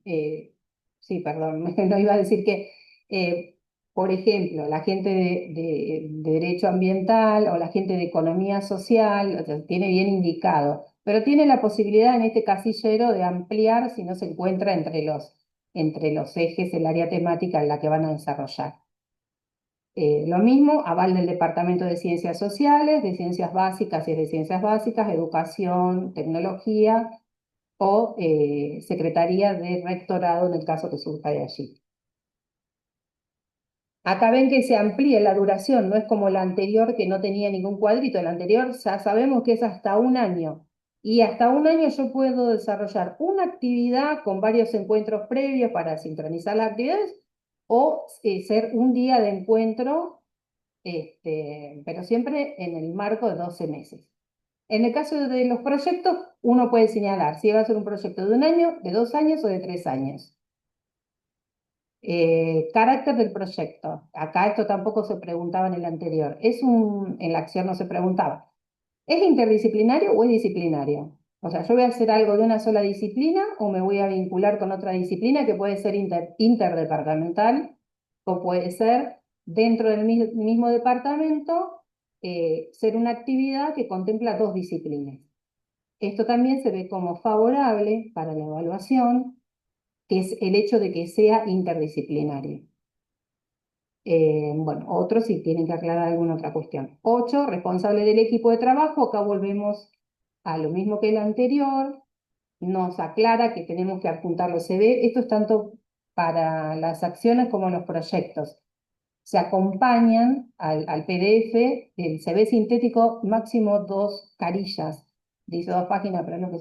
sí, perdón, no iba a decir que, por ejemplo, la gente de derecho ambiental o la gente de economía social, o sea, tiene bien indicado, pero tiene la posibilidad en este casillero de ampliar si no se encuentra entre los ejes el área temática en la que van a desarrollar. Lo mismo, aval del Departamento de Ciencias Sociales, de Ciencias Básicas y de Ciencias Básicas, Educación, Tecnología o Secretaría de Rectorado en el caso que surja de allí. Acá ven que se amplía la duración, no es como la anterior que no tenía ningún cuadrito. La anterior ya sabemos que es hasta un año. Y hasta un año yo puedo desarrollar una actividad con varios encuentros previos para sincronizar las actividades o ser un día de encuentro, pero siempre en el marco de 12 meses. En el caso de los proyectos, uno puede señalar si va a ser un proyecto de un año, de 2 años o de 3 años. Carácter del proyecto. Acá esto tampoco se preguntaba en el anterior. En la acción no se preguntaba. ¿Es interdisciplinario o es disciplinario? O sea, yo voy a hacer algo de una sola disciplina o me voy a vincular con otra disciplina que puede ser interdepartamental o puede ser dentro del mismo departamento, ser una actividad que contempla 2 disciplinas. Esto también se ve como favorable para la evaluación, que es el hecho de que sea interdisciplinario. Bueno, otros sí tienen que aclarar alguna otra cuestión. 8, responsable del equipo de trabajo. Acá volvemos a lo mismo que el anterior. Nos aclara que tenemos que adjuntar los CV. Esto es tanto para las acciones como los proyectos. Se acompañan al PDF del CV sintético máximo 2 carillas. Dice 2 páginas, pero es lo que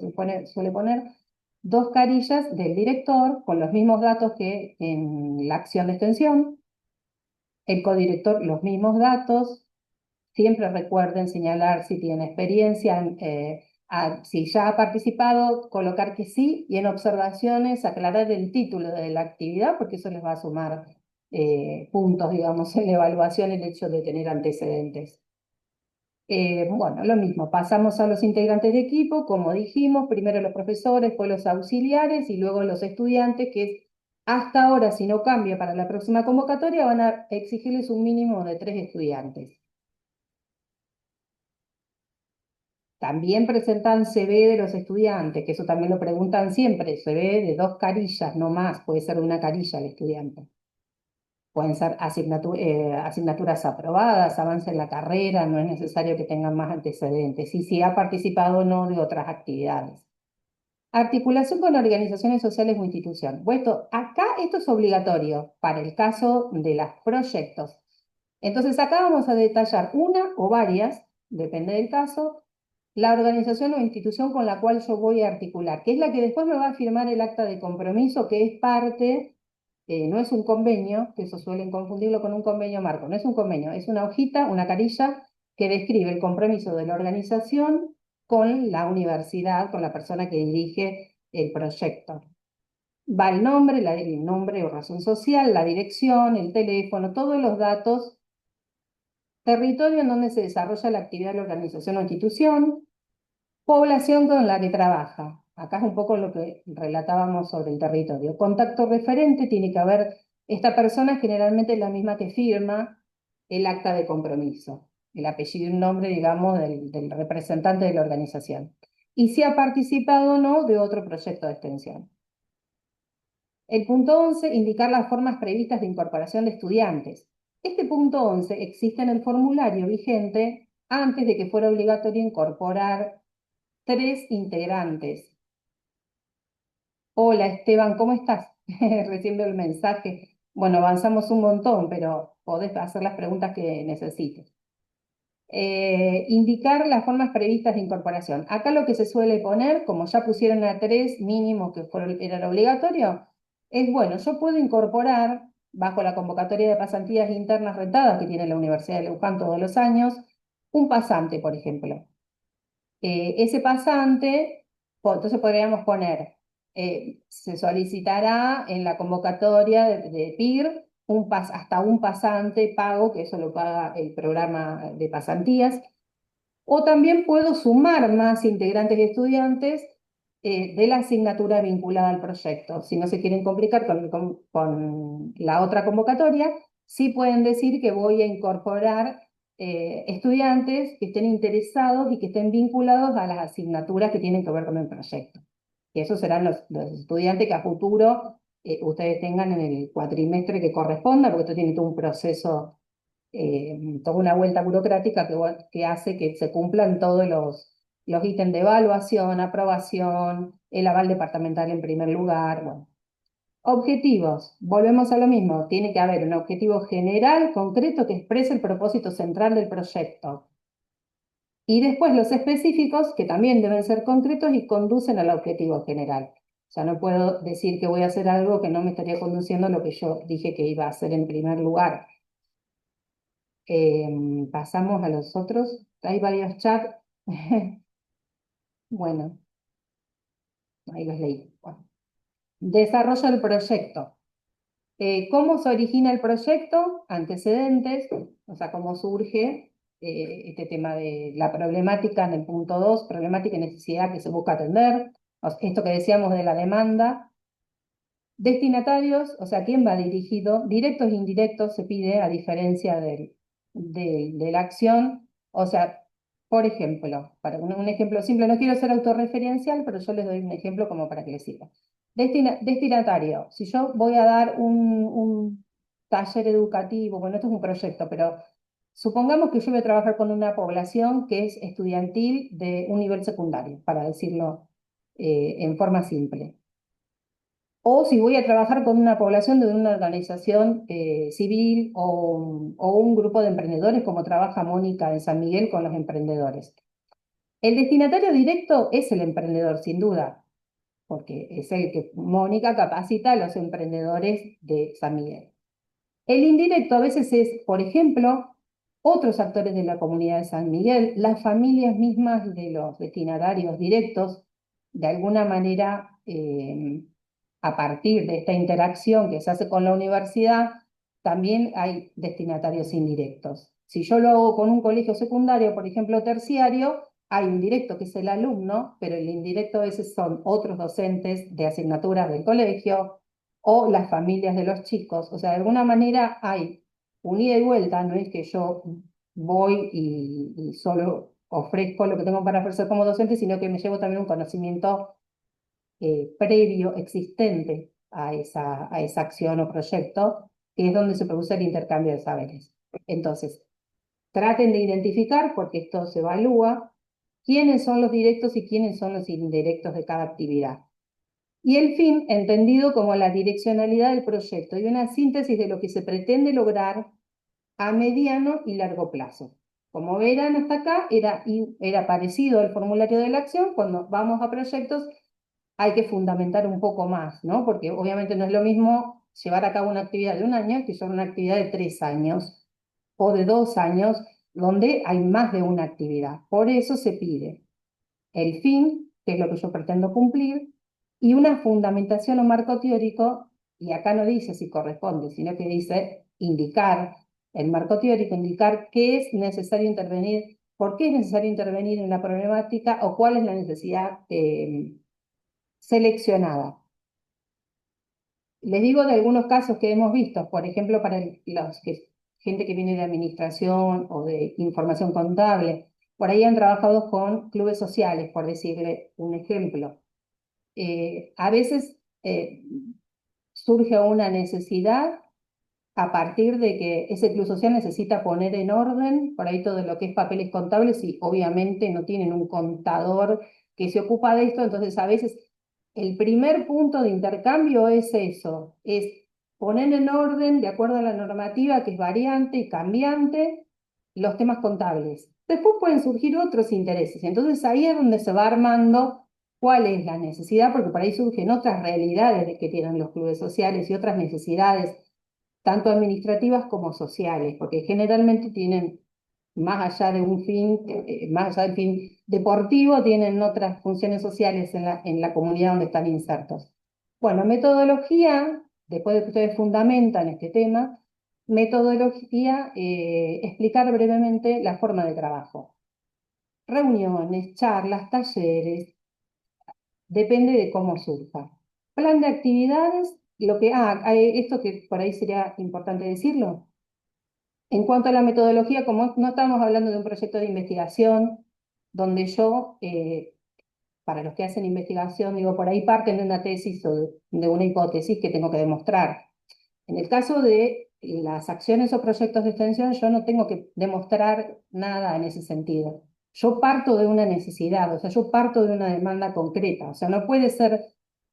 suele poner. 2 carillas del director con los mismos datos que en la acción de extensión. El codirector, los mismos datos. Siempre recuerden señalar si tiene experiencia, si ya ha participado, colocar que sí, y en observaciones aclarar el título de la actividad, porque eso les va a sumar puntos, digamos, en la evaluación, el hecho de tener antecedentes. Bueno, lo mismo, pasamos a los integrantes de equipo, como dijimos, primero los profesores, después los auxiliares y luego los estudiantes, que hasta ahora, si no cambia para la próxima convocatoria, van a exigirles un mínimo de 3 estudiantes. También presentan CV de los estudiantes, que eso también lo preguntan siempre, CV de 2 carillas, no más, puede ser de una carilla el estudiante. Pueden ser asignaturas aprobadas, avance en la carrera, no es necesario que tengan más antecedentes, y si ha participado o no de otras actividades. Articulación con organizaciones sociales o instituciones. Bueno, acá esto es obligatorio para el caso de los proyectos. Entonces acá vamos a detallar una o varias, depende del caso, la organización o institución con la cual yo voy a articular, que es la que después me va a firmar el acta de compromiso, que es parte, no es un convenio, que eso suelen confundirlo con un convenio marco, no es un convenio, es una hojita, una carilla que describe el compromiso de la organización con la universidad, con la persona que dirige el proyecto. Va el nombre o razón social, la dirección, el teléfono, todos los datos, territorio en donde se desarrolla la actividad de la organización o institución, población con la que trabaja. Acá es un poco lo que relatábamos sobre el territorio. Contacto referente, tiene que haber, esta persona generalmente es la misma que firma el acta de compromiso, el apellido y un nombre, digamos, del representante de la organización. Y si ha participado o no de otro proyecto de extensión. El punto 11, indicar las formas previstas de incorporación de estudiantes. Este punto 11 existe en el formulario vigente antes de que fuera obligatorio incorporar 3 integrantes. Hola Esteban, ¿cómo estás? Recién veo el mensaje. Bueno, avanzamos un montón, pero podés hacer las preguntas que necesites. Indicar las formas previstas de incorporación. Acá lo que se suele poner, como ya pusieron a 3 mínimo que era lo obligatorio, es bueno, yo puedo incorporar bajo la convocatoria de pasantías internas rentadas que tiene la Universidad de Luján todos los años, un pasante, por ejemplo. Ese pasante, entonces podríamos poner, se solicitará en la convocatoria de PIR hasta un pasante pago, que eso lo paga el programa de pasantías, o también puedo sumar más integrantes y estudiantes de la asignatura vinculada al proyecto. Si no se quieren complicar con la otra convocatoria, sí pueden decir que voy a incorporar estudiantes que estén interesados y que estén vinculados a las asignaturas que tienen que ver con el proyecto. Y esos serán los estudiantes que a futuro ustedes tengan en el cuatrimestre que corresponda, porque esto tiene todo un proceso, toda una vuelta burocrática que hace que se cumplan todos los ítems de evaluación, aprobación, el aval departamental en primer lugar. Bueno. Objetivos, volvemos a lo mismo, tiene que haber un objetivo general, concreto, que exprese el propósito central del proyecto. Y después los específicos, que también deben ser concretos y conducen al objetivo general. O sea, no puedo decir que voy a hacer algo que no me estaría conduciendo a lo que yo dije que iba a hacer en primer lugar. Pasamos a los otros. Hay varios chats. Bueno, ahí los leí. Bueno. Desarrollo del proyecto. ¿Cómo se origina el proyecto? Antecedentes, o sea, cómo surge este tema de la problemática en el punto 2, problemática y necesidad que se busca atender. Esto que decíamos de la demanda. Destinatarios, o sea, ¿quién va dirigido? Directos e indirectos se pide a diferencia de la acción. O sea, por ejemplo, para un ejemplo simple, no quiero ser autorreferencial, pero yo les doy un ejemplo como para que les sirva. Destinatario, si yo voy a dar un taller educativo, bueno, esto es un proyecto, pero supongamos que yo voy a trabajar con una población que es estudiantil de un nivel secundario, para decirlo en forma simple. O si voy a trabajar con una población de una organización civil o un grupo de emprendedores, como trabaja Mónica en San Miguel con los emprendedores. El destinatario directo es el emprendedor, sin duda, porque es el que Mónica capacita a los emprendedores de San Miguel. El indirecto a veces es, por ejemplo, otros actores de la comunidad de San Miguel, las familias mismas de los destinatarios directos, de alguna manera, a partir de esta interacción que se hace con la universidad, también hay destinatarios indirectos. Si yo lo hago con un colegio secundario, por ejemplo, terciario, hay un directo que es el alumno, pero el indirecto a veces son otros docentes de asignaturas del colegio o las familias de los chicos. O sea, de alguna manera hay un ida y vuelta, no es que yo voy y solo ofrezco lo que tengo para ofrecer como docente, sino que me llevo también un conocimiento previo, existente a esa acción o proyecto, que es donde se produce el intercambio de saberes. Entonces, traten de identificar, porque esto se evalúa, quiénes son los directos y quiénes son los indirectos de cada actividad. Y el fin, entendido como la direccionalidad del proyecto y una síntesis de lo que se pretende lograr a mediano y largo plazo. Como verán hasta acá, era parecido al formulario de la acción. Cuando vamos a proyectos hay que fundamentar un poco más, ¿no? Porque obviamente no es lo mismo llevar a cabo una actividad de un año que llevar una actividad de 3 años o de 2 años, donde hay más de una actividad. Por eso se pide el fin, que es lo que yo pretendo cumplir, y una fundamentación o marco teórico, y acá no dice si corresponde, sino que dice indicar el marco teórico, indicar qué es necesario intervenir, por qué es necesario intervenir en la problemática o cuál es la necesidad seleccionada. Les digo de algunos casos que hemos visto, por ejemplo, para gente que viene de administración o de información contable, por ahí han trabajado con clubes sociales, por decirle un ejemplo. A veces surge una necesidad a partir de que ese club social necesita poner en orden por ahí todo lo que es papeles contables y obviamente no tienen un contador que se ocupa de esto, entonces a veces el primer punto de intercambio es eso, es poner en orden, de acuerdo a la normativa que es variante y cambiante, los temas contables. Después pueden surgir otros intereses, entonces ahí es donde se va armando cuál es la necesidad, porque por ahí surgen otras realidades que tienen los clubes sociales y otras necesidades tanto administrativas como sociales, porque generalmente tienen, más allá de un fin, más allá del fin deportivo, tienen otras funciones sociales en la comunidad donde están insertos. Bueno, metodología, después de que ustedes fundamentan este tema, metodología, explicar brevemente la forma de trabajo. Reuniones, charlas, talleres, depende de cómo surja. Plan de actividades, esto que por ahí sería importante decirlo. En cuanto a la metodología, como no estamos hablando de un proyecto de investigación, donde yo, para los que hacen investigación, digo, por ahí parten de una tesis o de una hipótesis que tengo que demostrar. En el caso de las acciones o proyectos de extensión, yo no tengo que demostrar nada en ese sentido. Yo parto de una necesidad, o sea, yo parto de una demanda concreta. O sea, no puede ser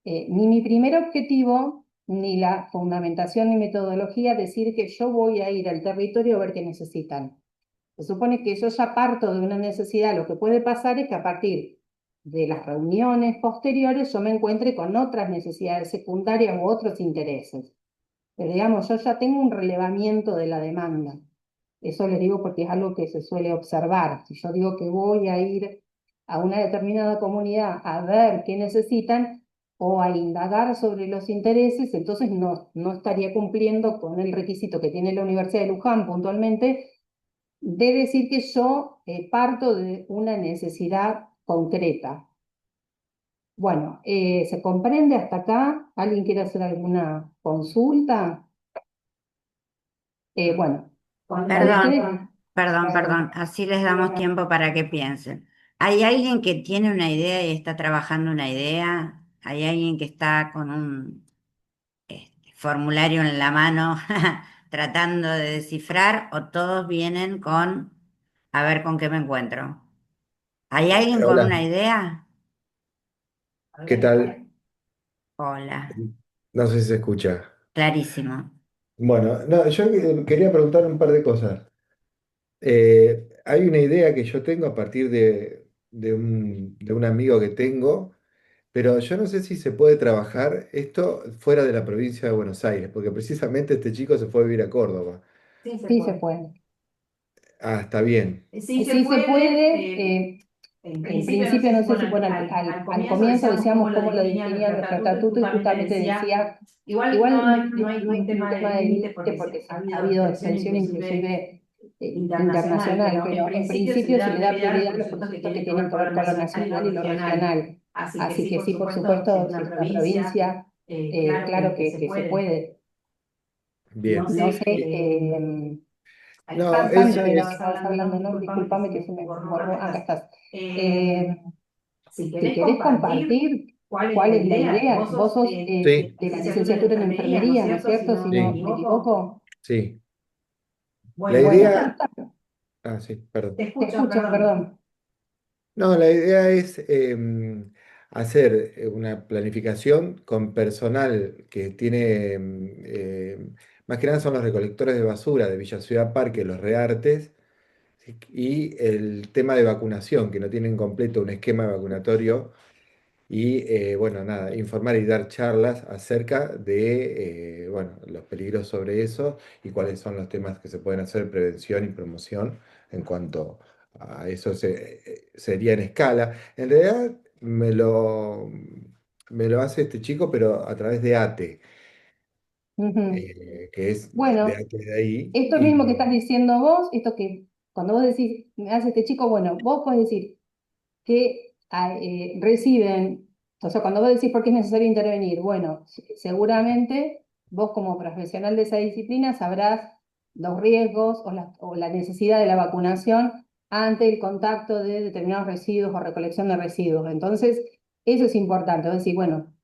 ni mi primer objetivo, ni la fundamentación ni metodología decir que yo voy a ir al territorio a ver qué necesitan. Se supone que yo ya parto de una necesidad. Lo que puede pasar es que a partir de las reuniones posteriores yo me encuentre con otras necesidades secundarias u otros intereses. Pero digamos, yo ya tengo un relevamiento de la demanda. Eso le digo porque es algo que se suele observar. Si yo digo que voy a ir a una determinada comunidad a ver qué necesitan o a indagar sobre los intereses, entonces no estaría cumpliendo con el requisito que tiene la Universidad de Luján puntualmente de decir que yo parto de una necesidad concreta. Bueno, ¿se comprende hasta acá? ¿Alguien quiere hacer alguna consulta? Bueno, cuando ustedes... Perdón, así les damos tiempo para que piensen. ¿Hay alguien que tiene una idea y está trabajando una idea? ¿Hay alguien que está con un formulario en la mano tratando de descifrar o todos vienen con a ver con qué me encuentro? ¿Hay alguien con Hola, una idea? ¿qué tal? Hola, No sé si se escucha. clarísimo. Bueno, no, yo quería preguntar un par de cosas. Hay una idea que yo tengo a partir de un amigo que tengo, pero yo no sé si se puede trabajar esto fuera de la provincia de Buenos Aires, porque precisamente este chico se fue a vivir a Córdoba. Sí, se Sí se puede. puede. Ah, está bien. Sí se Sí se puede. puede. En En principio, no principio, sé no si, sé bueno, si, bueno, al al comienzo comienzo decíamos decíamos cómo lo cómo lo definía definía nuestro nuestro estatuto estatuto y y justamente justamente decía, decía, igual igual no hay no hay un tema un de tema de límite límite porque porque ha ha habido habido extensión extensión inclusive inclusive internacional, internacional, pero en pero en principio se le principio se da le da prioridad a los prioridad a los proyectos que proyectos que tienen que tienen ver que con lo ver con lo nacional y lo nacional y lo regional. regional. Así que sí, por Si supuesto, es si una es una provincia, provincia, claro claro que se que se puede. puede. No Bien. No sé, sé, No, Sancho era que estabas estabas hablando, ¿no? hablando, ¿no? Discúlpame Discúlpame que que se se me me borró, borró. acá Acá estás. estás. Si Si querés querés compartir compartir cuál es cuál la es la idea, idea, vos vos sos sos sí, de la licenciatura en licenciatura en enfermería, ¿no es enfermería, ¿no es cierto? Si cierto? Si no me no sí, me equivoco. equivoco. sí. La Bueno, Bueno, idea, perfecto. ah, sí, perdón. te Te escucho, escucho, perdón. perdón. No, la idea es hacer una planificación con personal que tiene, más que nada son los recolectores de basura de Villa Ciudad Parque, los REARTES, y el tema de vacunación, que no tienen completo un esquema vacunatorio y bueno, nada, informar y dar charlas acerca de bueno, los peligros sobre eso y cuáles son los temas que se pueden hacer, prevención y promoción en cuanto a eso sería en escala. En realidad me lo, me lo hace este chico, pero a través de ATE, Ujú. que es de Bueno, ATE de ahí. esto mismo que Y estás diciendo vos, esto que cuando vos decís, me hace este chico, bueno, vos podés decir que reciben, o sea, cuando vos decís por qué es necesario intervenir, bueno, seguramente vos como profesional de esa disciplina sabrás los riesgos o la necesidad de la vacunación ante el contacto de determinados residuos o recolección de residuos. Entonces, eso es importante, es decir, bueno,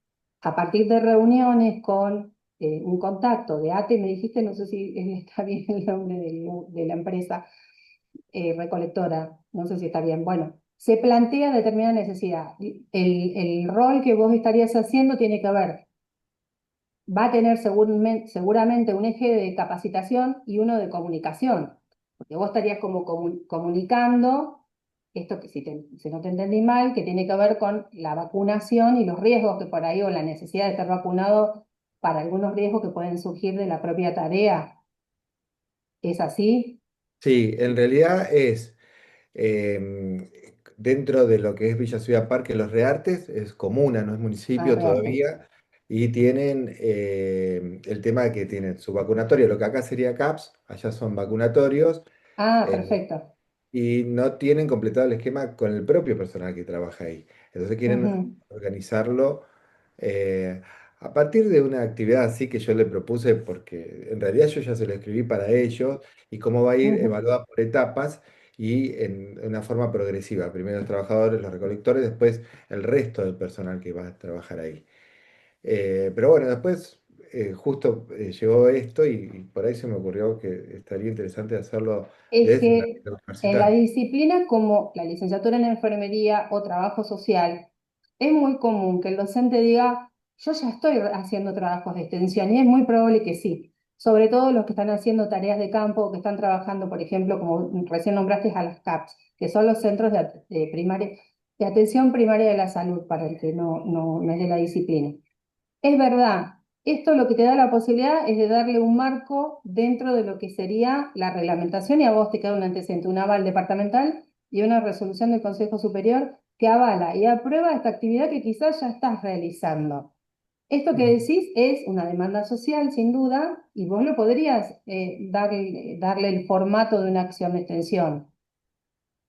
a partir de reuniones con un contacto de ATE, me dijiste, no sé si está bien el nombre de la empresa, recolectora, no sé si está bien, bueno, se plantea determinada necesidad. El rol que vos estarías haciendo tiene que ver, va a tener seguramente un eje de capacitación y uno de comunicación, porque vos estarías como comunicando esto que si no te entendí mal, que tiene que ver con la vacunación y los riesgos que por ahí, o la necesidad de estar vacunado para algunos riesgos que pueden surgir de la propia tarea. ¿Es así? sí, en realidad es em, dentro de lo que es Villa Ciudad Parque, Los Reartes, es comuna, no es municipio Arreate. todavía, y tienen el tema de que tienen su vacunatorio, lo que acá sería CAPS, allá son vacunatorios, Ah, eh, perfecto. y no tienen completado el esquema con el propio personal que trabaja ahí. Entonces quieren Ujú, organizarlo eh, a partir de una actividad así que yo le propuse, porque en realidad yo ya se lo escribí para ellos, y cómo va a ir ujú. evaluada por etapas y en una forma progresiva. Primero los trabajadores, los recolectores, después el resto del personal que va a trabajar ahí. Pero bueno, después justo llegó esto y por ahí se me ocurrió que estaría interesante hacerlo Es desde la que vida en la universitaria. disciplina como la licenciatura en enfermería o trabajo social, es muy común que el docente diga, yo ya estoy haciendo trabajos de extensión, y es muy probable que sí. Sobre todo los que están haciendo tareas de campo o que están trabajando, por ejemplo, como recién nombraste a las CAPS, que son los centros de atención primaria de la salud, para el que no es de la disciplina. Es verdad, esto lo que te da la posibilidad es de darle un marco dentro de lo que sería la reglamentación, y a vos te queda un antecedente, un aval departamental y una resolución del Consejo Superior que avala y aprueba esta actividad que quizás ya estás realizando. Esto que decís es una demanda social, sin duda, y vos lo podrías darle el formato de una acción de extensión.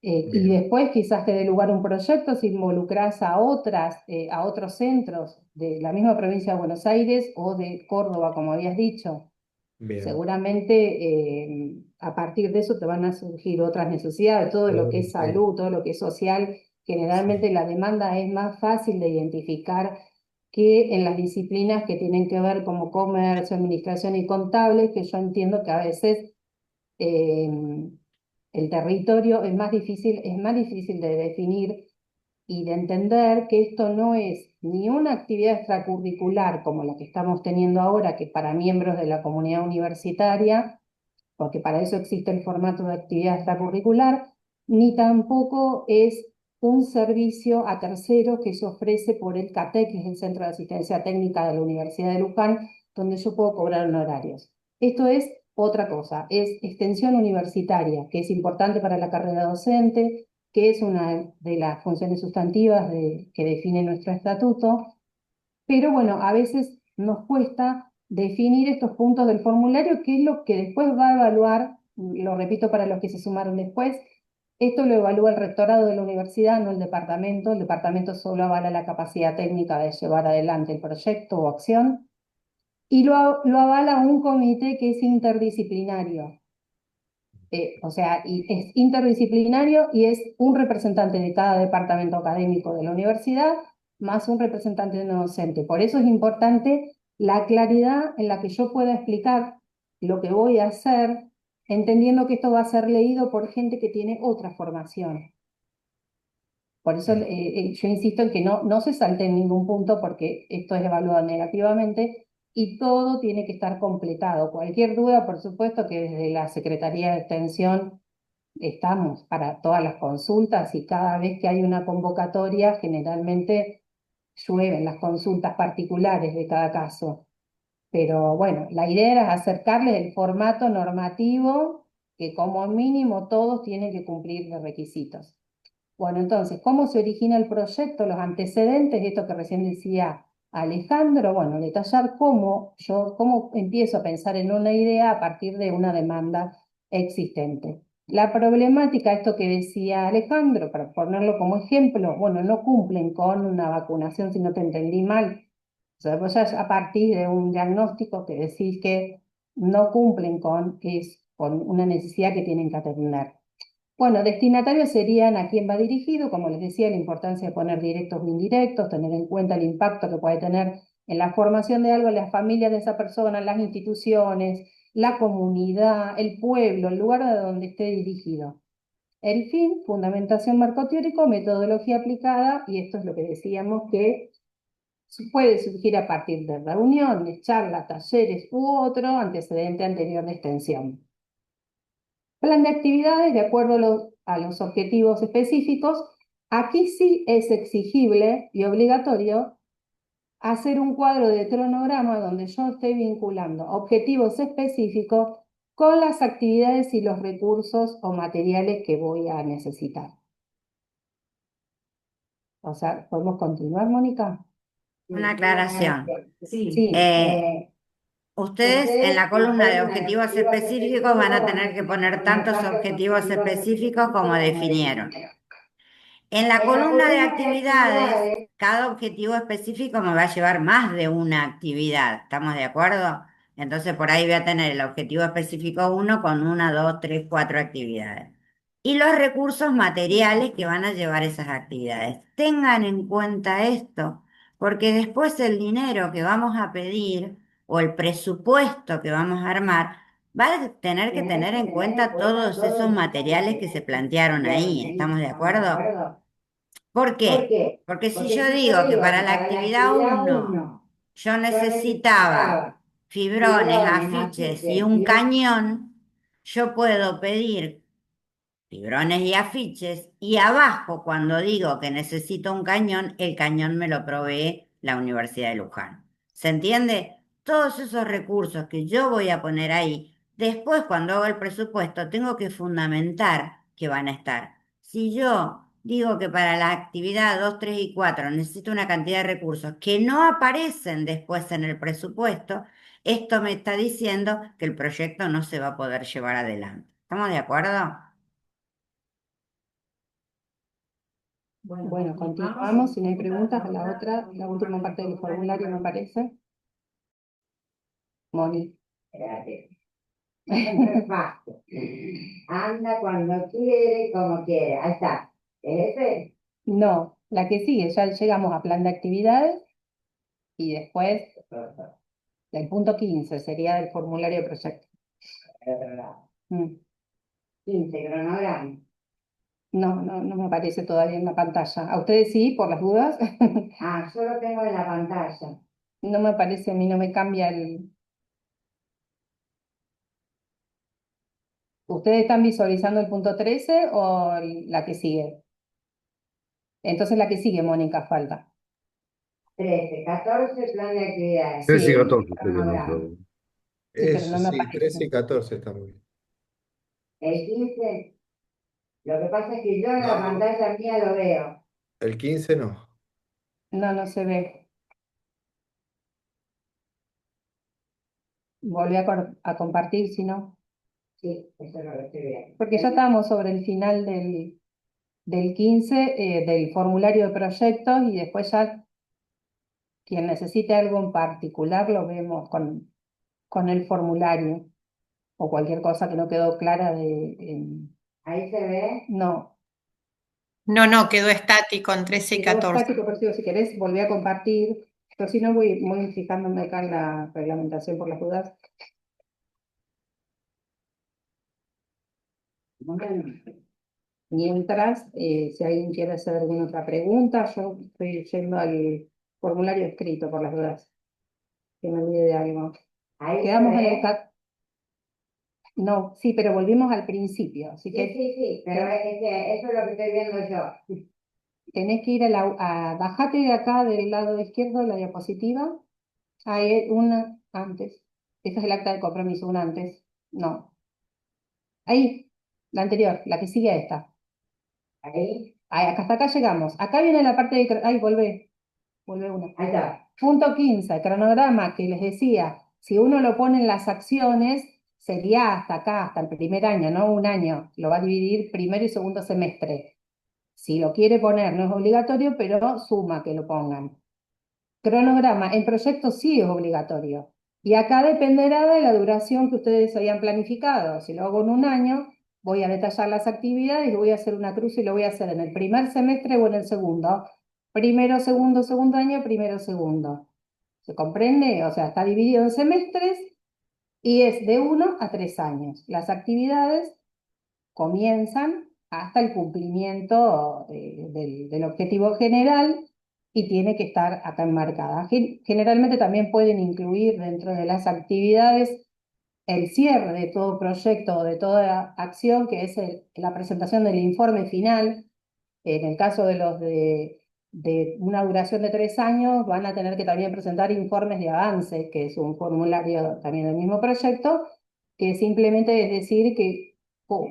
Y Bien, después quizás te dé lugar un proyecto si involucras a otros centros de la misma provincia de Buenos Aires o de Córdoba, como habías dicho. bien. Seguramente a partir de eso te van a surgir otras necesidades, todo lo que es Sí, salud, todo lo que es social. sí, Generalmente la demanda es más fácil de identificar que en las disciplinas que tienen que ver como comercio, administración y contable, que yo entiendo que a veces eh, el territorio es más difícil de definir y de entender que esto no es ni una actividad extracurricular como la que estamos teniendo ahora, que para miembros de la comunidad universitaria, porque para eso existe el formato de actividad extracurricular, ni tampoco es un servicio a terceros que se ofrece por el CATEC, que es el Centro de Asistencia Técnica de la Universidad de Luján, donde yo puedo cobrar honorarios. Esto es otra cosa, es extensión universitaria, que es importante para la carrera docente, que es una de las funciones sustantivas que define nuestro estatuto, pero bueno, a veces nos cuesta definir estos puntos del formulario, que es lo que después va a evaluar, lo repito para los que se sumaron después, esto lo evalúa el rectorado de la universidad, no el departamento solo avala la capacidad técnica de llevar adelante el proyecto o acción, y lo avala un comité que es interdisciplinario. O sea, y es interdisciplinario y es un representante de cada departamento académico de la universidad más un representante no docente. Por eso es importante la claridad en la que yo pueda explicar lo que voy a hacer, entendiendo que esto va a ser leído por gente que tiene otra formación. Por eso bien. yo insisto en que no se salte en ningún punto porque esto es evaluado negativamente y todo tiene que estar completado. Cualquier duda, por supuesto que desde la Secretaría de Extensión estamos para todas las consultas, y cada vez que hay una convocatoria, generalmente llueven las consultas particulares de cada caso. Pero bueno, la idea era acercarles el formato normativo que como mínimo todos tienen que cumplir los requisitos. Bueno, entonces, ¿cómo se origina el proyecto? Los antecedentes, esto que recién decía Alejandro, bueno, detallar cómo empiezo a pensar en una idea a partir de una demanda existente. La problemática, esto que decía Alejandro, para ponerlo como ejemplo, bueno, no cumplen con una vacunación, si no te entendí mal. O sea, vos ya a partir de un diagnóstico que decís que no cumplen con una necesidad que tienen que atender. Bueno, destinatarios serían a quién va dirigido, como les decía, la importancia de poner directos o indirectos, tener en cuenta el impacto que puede tener en la formación de algo, las familias de esa persona, las instituciones, la comunidad, el pueblo, el lugar de donde esté dirigido. El fin, fundamentación marco teórico, metodología aplicada, y esto es lo que decíamos que puede surgir a partir de reuniones, charlas, talleres u otro antecedente anterior de extensión. Plan de actividades de acuerdo a los objetivos específicos. Aquí sí es exigible y obligatorio hacer un cuadro de cronograma donde yo esté vinculando objetivos específicos con las actividades y los recursos o materiales que voy a necesitar. O sea, ¿podemos continuar, Mónica? Una aclaración. Sí, Sí. Ustedes en la columna de objetivos específicos van a tener que poner tantos objetivos específicos como definieron. En la columna de actividades, cada objetivo específico me va a llevar más de una actividad. ¿Estamos de acuerdo? Entonces por ahí voy a tener el objetivo específico 1 con 1, 2, 3, 4 actividades. Y los recursos materiales que van a llevar esas actividades. Tengan en cuenta esto, porque después el dinero que vamos a pedir o el presupuesto que vamos a armar va a tener que tener en cuenta todos esos materiales que se plantearon ahí. ¿Estamos de acuerdo? ¿Por qué? Porque si yo digo que para la actividad 1 yo necesitaba fibrones, afiches y un cañón, yo puedo pedir fibrones y afiches y abajo cuando digo que necesito un cañón, el cañón me lo provee la Universidad de Luján. ¿Se entiende? Todos esos recursos que yo voy a poner ahí, después cuando hago el presupuesto tengo que fundamentar que van a estar. Si yo digo que para la actividad 2, 3 y 4 necesito una cantidad de recursos que no aparecen después en el presupuesto, esto me está diciendo que el proyecto no se va a poder llevar adelante. ¿Estamos de acuerdo? Bueno, continuamos. Si no hay preguntas, a la última parte del formulario me parece. Moni. espérate. Fácil. Anda cuando quiere, como quiere. Ahí está. ¿Es ese? No, la que sigue, ya llegamos a plan de actividades y después del punto 15 sería del formulario de proyecto. Mm. 15 cronograma. No me aparece todavía en la pantalla. ¿A ustedes sí, por las dudas? Ah, yo lo tengo en la pantalla. No me aparece a mí, no me cambia el... ¿Ustedes están visualizando el punto 13 o la que sigue? Entonces la que sigue, Mónica, falta. 13, 14, plan de actividades. 13 y Sí. 14 serían Cronograma. los- Sí, pero Eso no me sí, aparece. 13 y 14 está muy bien. El 15, lo que pasa es que yo en la No. pantalla mía lo veo. El 15 no. No se ve. Volví a compartir, si no. Sí, eso lo estoy viendo. Porque ya estábamos sobre el final del 15, del formulario de proyectos, y después ya quien necesite algo en particular lo vemos con el formulario, o cualquier cosa que no quedó clara Ahí se ve. no. No, quedó estático en 13 y Quedó 14. estático, pero si querés volví a compartir, pero si no voy fijándome acá en la reglamentación por las dudas. Bueno, Mientras, si alguien quiere hacer alguna otra pregunta, yo estoy yendo al formulario escrito por las dudas, que me olvide de algo. ahí se Quedamos en ve. el... No, sí, pero volvimos al principio, así que Sí, pero es que eso es lo que estoy viendo yo. tenés que ir bajate de acá del lado izquierdo de la diapositiva. Hay una antes. Esta es el acta de compromiso, una antes. No. Ahí, la anterior, la que sigue a esta. Ahí. Ahí, hasta acá llegamos. Acá viene la parte de... Ahí, volvé. vuelve uno. Ahí está. Punto 15, cronograma que les decía, si uno lo pone en las acciones, sería hasta acá, hasta el primer año, no un año, lo va a dividir primero y segundo semestre. Si lo quiere poner, no es obligatorio, pero suma que lo pongan. Cronograma, en proyectos sí es obligatorio. Y acá dependerá de la duración que ustedes hayan planificado. Si lo hago en un año, voy a detallar las actividades y voy a hacer una cruz y lo voy a hacer en el primer semestre o en el segundo. Primero, segundo, segundo año, primero, segundo. ¿Se comprende? O sea, está dividido en semestres y es de 1 a 3 años. Las actividades comienzan hasta el cumplimiento del objetivo general y tiene que estar acá enmarcada. Generalmente también pueden incluir dentro de las actividades el cierre de todo proyecto o de toda acción, que es la presentación del informe final. En el caso de los de una duración de 3 años, van a tener que también presentar informes de avance, que es un formulario también del mismo proyecto, que simplemente es decir que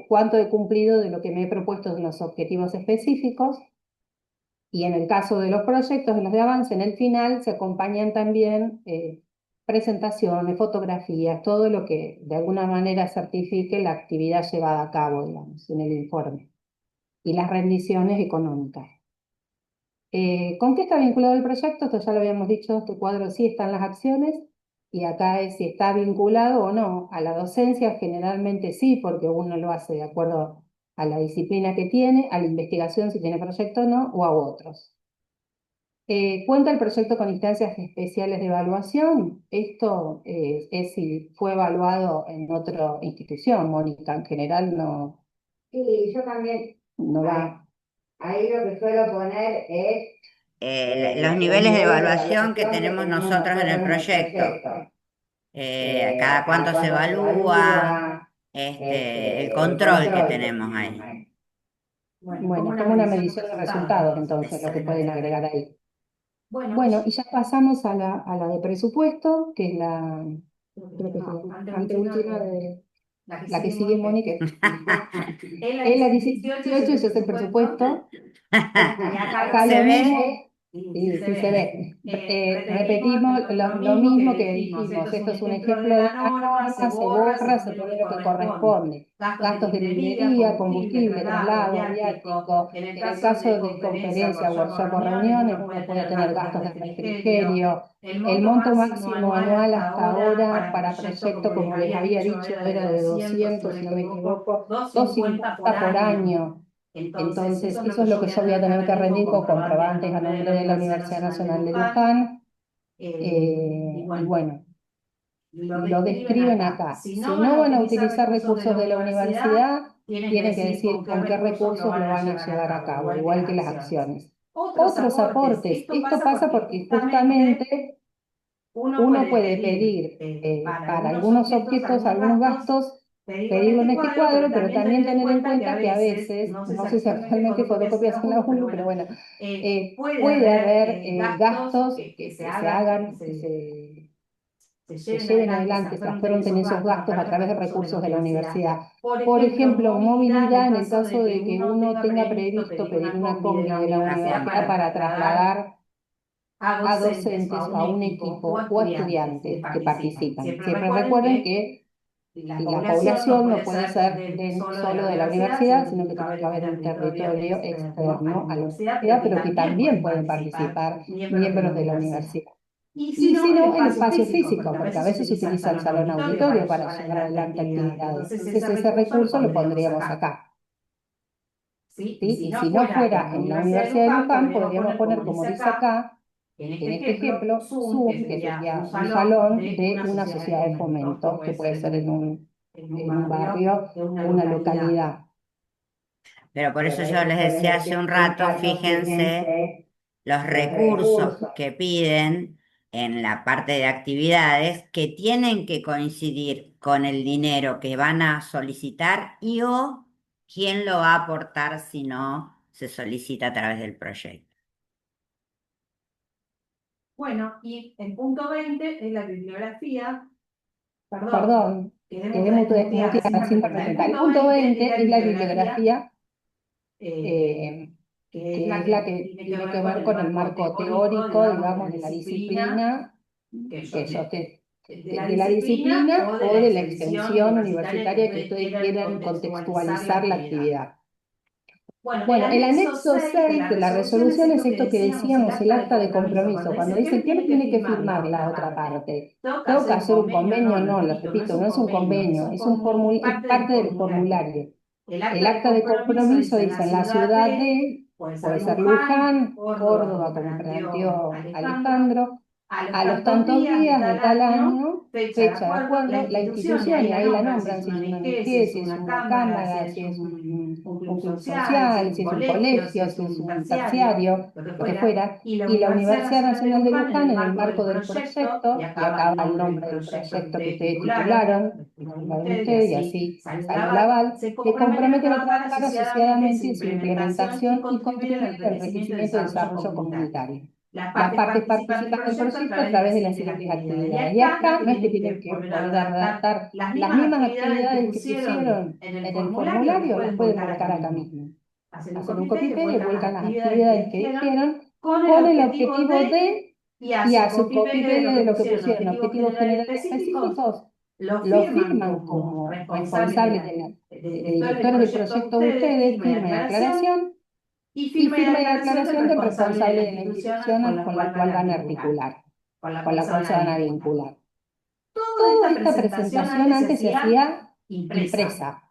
cuánto he cumplido de lo que me he propuesto en los objetivos específicos. Y en el caso de los proyectos, de los de avance, en el final se acompañan también presentaciones, fotografías, todo lo que de alguna manera certifique la actividad llevada a cabo, digamos, en el informe. Y las rendiciones económicas. ¿Con qué está vinculado el proyecto? Esto ya lo habíamos dicho, este cuadro sí está en las acciones, y acá es si está vinculado o no. A la docencia generalmente sí, porque uno lo hace de acuerdo a la disciplina que tiene, a la investigación si tiene proyecto o no, o a otros. ¿Cuenta el proyecto con instancias especiales de evaluación? Esto es si fue evaluado en otra institución, Mónica, en general no, Sí, yo también. no va. Ahí lo que suelo poner es Los niveles de evaluación que tenemos nosotros en el proyecto. Cada cuánto se evalúa, el control que tenemos ahí. Bueno, es como una medición de resultados, entonces, lo que pueden agregar ahí. Bueno, y ya pasamos a la de presupuesto, que es creo que es la anteúltima de la que sigue, Mónica. Es la 18 y ese es el presupuesto. Acá ¿Se lo ve? mismo, sí, sí se ve. Repetimos lo mismo que dijimos. Esto es un ejemplo de una norma, se borra, se pone lo que corresponde. Gastos de librería, combustible, traslado, viático. En el caso de conferencia, workshop o reuniones, uno puede tener gastos de refrigerio. El monto máximo anual hasta ahora para proyecto, como les había dicho, era de 200, si no me equivoco, 250 por año. Entonces, eso es lo que yo voy a tener que rendir con comprobantes a nombre de la Universidad Nacional de Luján. Y bueno, lo describen acá. Si no van a utilizar recursos de la universidad, tienen que decir con qué recursos lo van a llevar a cabo, igual que las acciones. Otros aportes. Esto pasa porque justamente uno puede pedir para algunos objetos, algunos gastos, pedirlo en este cuadro, pero también tener en cuenta que a veces, no sé si actualmente fotocopias en la UNU, pero bueno, puede haber gastos que se hagan, que lleven adelante, se afronten esos gastos a través de recursos de la universidad. Por ejemplo, movilidad en el caso de que uno tenga previsto pedir una combi de la universidad para trasladar a docentes o a un equipo o a estudiantes que participan. Siempre recuerden que la población no puede ser solo de la universidad, sino que tiene que haber un territorio externo a la universidad, pero que también pueden participar miembros de la universidad. Y si no, el espacio físico, porque a veces se utiliza el salón auditorio para llevar adelante actividades. Entonces ese recurso lo pondríamos acá. ¿Sí? Y si no fuera en la Universidad de Luján, podríamos poner, como dice acá, en este ejemplo, Zoom, que sería un salón de una sociedad de fomento, que puede ser en un barrio, una localidad. Pero por eso yo les decía hace un rato, fíjense los recursos que piden en la parte de actividades que tienen que coincidir con el dinero que van a solicitar y o quién lo va a aportar si no se solicita a través del proyecto. Bueno, y el punto 20 es la bibliografía. Perdón, quedé muteada sin presentar. El punto 20 es la bibliografía que que es la que tiene que ver con el marco teórico, digamos, de la disciplina, de la disciplina o de la extensión universitaria que ustedes quieran contextualizar la actividad. Bueno, el anexo 6 de la resolución es esto que decíamos, el acta de compromiso. Cuando dicen quién tiene que firmar la otra parte, tengo que hacer un convenio, no, lo repito, no es un convenio, es es parte del formulario. El acta de compromiso dice en la ciudad de, puede ser Luján, Córdoba, como planteó Alejandro, a los tantos días de tal año, fecha de acuerdo, la institución, y ahí la nombran, si es una ONG, si es una cámara, si es un club social, si es un colegio, si es un terciario, lo que fuera, y la Universidad Nacional de Luján, en el marco del proyecto, y acá va el nombre del proyecto que ustedes titularon ustedes, y así salió el aval, se comprometen a trabajar asociadamente en su implementación y contribuir al enriquecimiento y desarrollo comunitario. Las partes participan del proyecto a través de las siguientes actividades. Y acá no es que tienen que volver a redactar las mismas actividades que pusieron en el formulario, las pueden volcar acá mismo. Hacen un copy-paste y vuelcan las actividades que dijeron con el objetivo de, y hacen copy-paste de lo que pusieron, objetivos generales específicos, lo firman como responsables de directores del proyecto de ustedes, firmen la aclaración y firme la declaración del responsable de la institución con la cual van a articular, con la cual se van a vincular. Toda esta presentación antes se hacía impresa.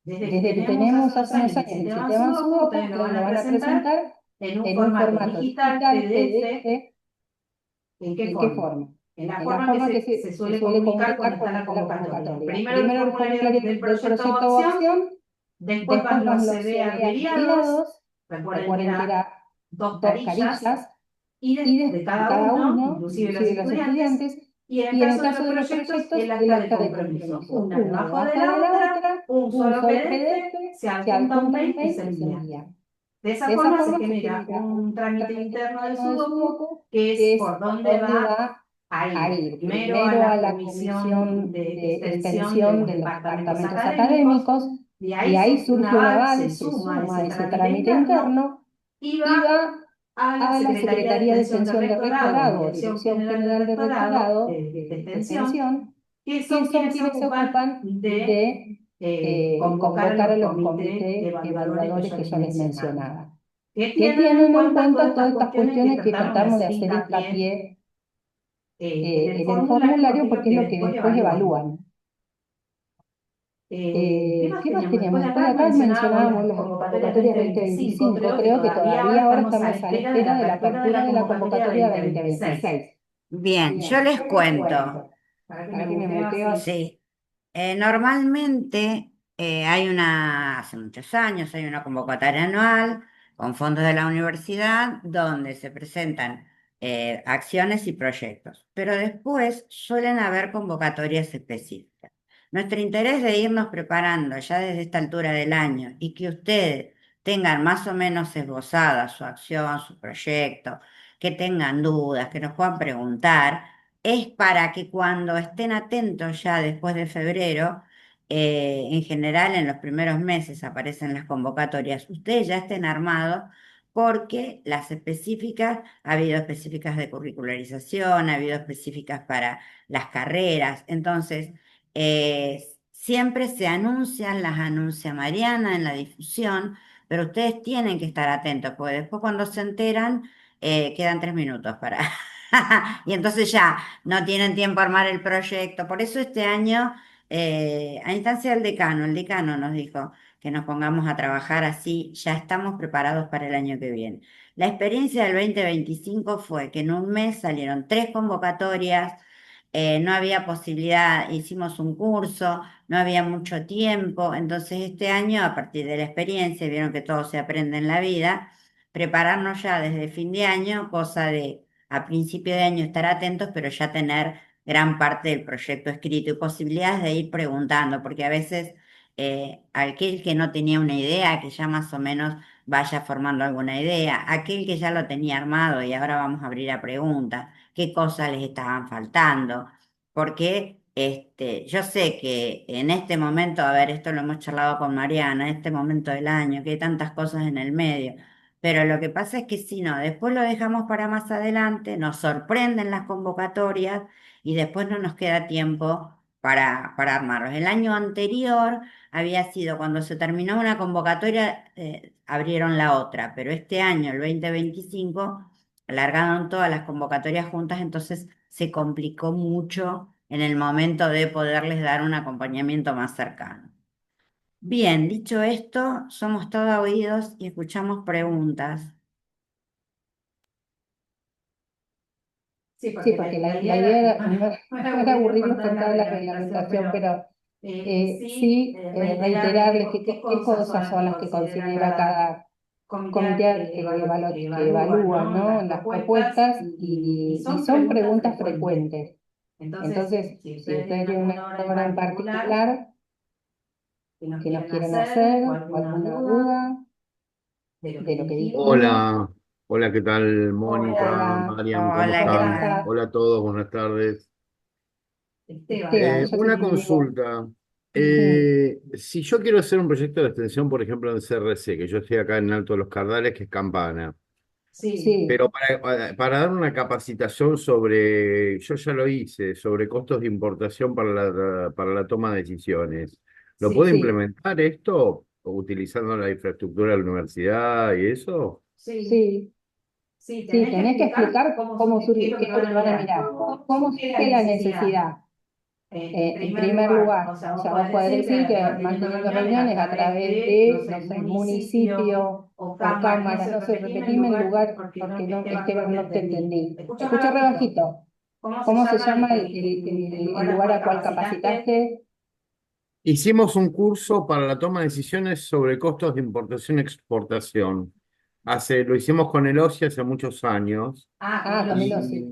Desde que tenemos hace unos años el sistema Sudoku, ustedes lo van a presentar en un formato digital PDF. ¿En qué forma? En la forma que se suele comunicar con la convocatoria. Primero el formulario del proyecto o acción, después cuando se vean afiliados, recuerden que era dos carillas, y de cada uno, inclusive los estudiantes, y en el caso de los proyectos, el acta de compromiso. Una debajo de la otra, un solo PDF, se adjunta un mail y se envía. De esa forma se genera un trámite interno del Sudoku, que es por dónde va a ir. Primero a la comisión de extensión de los departamentos académicos, y ahí surge un aval, se suma a ese trámite interno, y va a la Secretaría de Extensión de Rectorado, o Dirección General de Rectorado, de Extensión, que son quienes se ocupan de convocar a los comités evaluadores que yo les mencionaba, que tienen en cuenta todas estas cuestiones que tratamos de hacer hincapié en el formulario, porque es lo que después evalúan. ¿Qué más teníamos? Después de acá mencionábamos las convocatorias 2025, creo que todavía ahora estamos a la espera de la apertura de la convocatoria 2026. Bien, yo les cuento. Para que me muteo. Sí, normalmente hace muchos años hay una convocatoria anual con fondos de la universidad donde se presentan acciones y proyectos, pero después suelen haber convocatorias específicas. Nuestro interés de irnos preparando ya desde esta altura del año y que ustedes tengan más o menos esbozada su acción, su proyecto, que tengan dudas, que nos puedan preguntar es para que cuando estén atentos ya después de febrero, en general en los primeros meses aparecen las convocatorias, ustedes ya estén armados porque las específicas, ha habido específicas de curricularización, ha habido específicas para las carreras, entonces siempre se anuncian, las anuncia Mariana en la difusión, pero ustedes tienen que estar atentos, porque después cuando se enteran, quedan 3 minutos para... Y entonces ya no tienen tiempo a armar el proyecto. Por eso este año, a instancia del decano, el decano nos dijo que nos pongamos a trabajar así, ya estamos preparados para el año que viene. La experiencia del 2025 fue que en un mes salieron 3 convocatorias, no había posibilidad, hicimos un curso, no había mucho tiempo, entonces este año, a partir de la experiencia, vieron que todo se aprende en la vida, prepararnos ya desde fin de año, cosa de a principio de año estar atentos, pero ya tener gran parte del proyecto escrito y posibilidades de ir preguntando, porque a veces aquel que no tenía una idea, que ya más o menos vaya formando alguna idea, aquel que ya lo tenía armado y ahora vamos a abrir a preguntas, qué cosas les estaban faltando, porque yo sé que en este momento, a ver, esto lo hemos charlado con Mariana, en este momento del año, que hay tantas cosas en el medio, Pero lo que pasa es que si no, después lo dejamos para más adelante, nos sorprenden las convocatorias y después no nos queda tiempo para armarlos. El año anterior había sido cuando se terminó una convocatoria, abrieron la otra, pero este año, el 2025, alargaron todas las convocatorias juntas, entonces se complicó mucho en el momento de poderles dar un acompañamiento más cercano. Bien, dicho esto, somos todos oídos y escuchamos preguntas. Sí, Sí, porque porque la la idea idea era, era no era aburrirlos con toda la reglamentación, pero sí reiterarles qué cosas son las que considera cada comité que evalúa, ¿no? Las propuestas y son preguntas frecuentes. Entonces, si ustedes tienen una hora en particular que nos quieren hacer o alguna duda de lo que dijimos, Hola, hola, ¿qué tal? Mónica, hola, Marian, ¿cómo Hola, ¿qué están? tal? Vanessa, Hola a todos, buenas tardes. Esteban, yo te Una digo, consulta. ujú, Si yo quiero hacer un proyecto de extensión, por ejemplo, en CRC, que yo estoy acá en Alto de los Cardales, que es Campana, sí, pero para dar una capacitación sobre, yo ya lo hice, sobre costos de importación para la toma de decisiones, ¿lo puedo sí, implementar esto utilizando la infraestructura de la universidad y eso? sí. Sí, tenés que explicar cómo surge, qué es lo que van a mirar, cómo surge la necesidad. En primer lugar, o sea, vos podés decir que manteniendo reuniones a través de, no sé, municipio o cámara, no sé, repetime el lugar porque no, Esteban, no te entendí. Escucha re bajito. ¿Cómo se llama el lugar a cual capacitaste? Hicimos un curso para la toma de decisiones sobre costos de importación y exportación. Lo hicimos con el OSI hace muchos años Ah, con el y, OSI.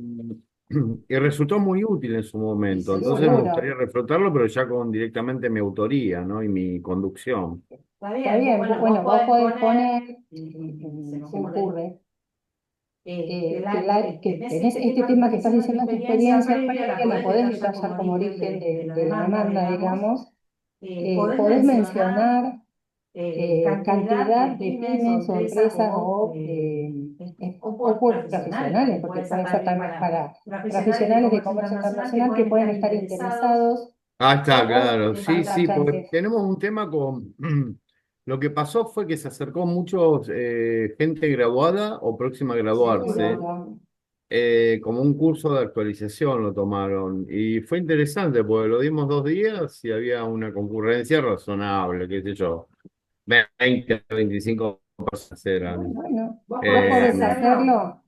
y resultó muy útil en su momento. Entonces me gustaría Seguro. reflotarlo, pero ya con directamente mi autoría, ¿no? Y mi conducción. Está bien, bueno, vos podés poner, se me ocurre, que tenés este tema que estás diciendo, esta experiencia previa, la podés detallar como origen de la demanda, digamos. Podés mencionar cantidad de pymes o empresas o profesionales, porque puede ser también para profesionales de comercio internacional que pueden estar interesados Ah, está, o claro. Sí, sí, porque contratantes. tenemos un tema con... Lo que pasó fue que se acercó mucho gente graduada o próxima a graduarse. Seguro. Como un curso de actualización lo tomaron y fue interesante porque lo dimos 2 días y había una concurrencia razonable, qué sé yo, 20, 25 personas eran. Bueno, vos Eh, podés hacerlo.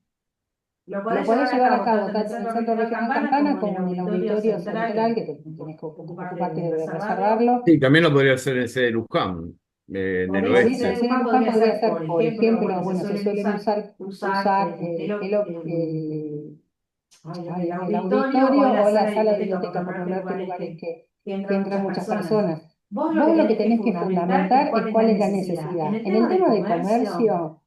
Lo podés llevar a cabo tanto en el Centro Regional Campana como en el Auditorio Central, que tenés que ocuparte de reservarlo. sí, también lo podría hacer en sede de Luján, en el Por eso, el oeste. Cine Luján podría ser, por ejemplo, bueno, se suelen usar el auditorio o la sala de biblioteca, por nombrarte lugares que entran muchas personas. Vos lo que tenés que fundamentar es cuál es la necesidad. En el tema de comercio,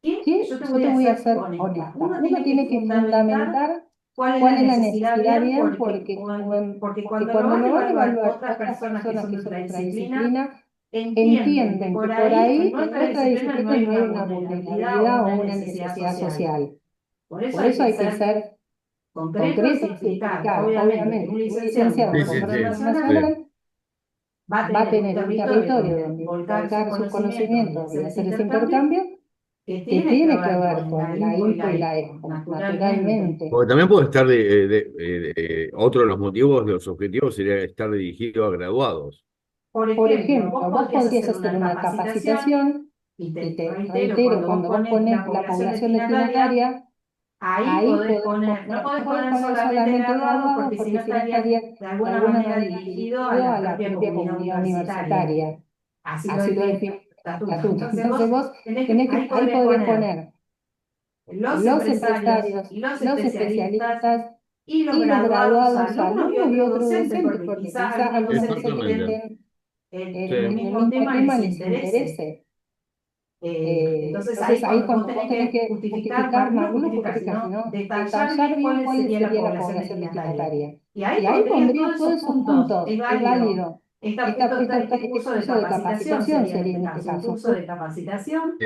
¿qué? Yo te voy a ser honesta. Uno tiene que fundamentar cuál es la necesidad bien, porque cuando lo van a evaluar otras personas que son de otra disciplina, entienden que por ahí en nuestra disciplina no hay una vulnerabilidad o una necesidad social. Por eso hay que ser concreto y explicar. Obviamente, un licenciado Sí, en sí, comercio sí, sí. internacional va a tener un territorio donde volcar sus conocimientos y hacer ese intercambio que tiene que ver con la INPO y la EXPO, naturalmente. Porque también puede estar otro de los motivos, de los objetivos sería estar dirigido a graduados. Por ejemplo, vos podrías hacer una capacitación, y te reitero, cuando vos pones la población destinataria, ahí podés poner, no podés poner solamente graduados, porque si no estaría de alguna manera dirigido a la propia comunidad universitaria. Así lo define el estatuto. Entonces vos ahí podrías poner los empresarios, los especialistas y los graduados alumnos y otros docentes, porque quizás algunos docentes que Exactamente. estén Sí. en el mismo tema les interese. Entonces ahí cuando vos tenés que justificar, no justificar, sino detallar bien cuál sería la población destinataria. Y ahí pondrías todos esos puntos, es válido. Este curso de capacitación sería en este caso. Sí.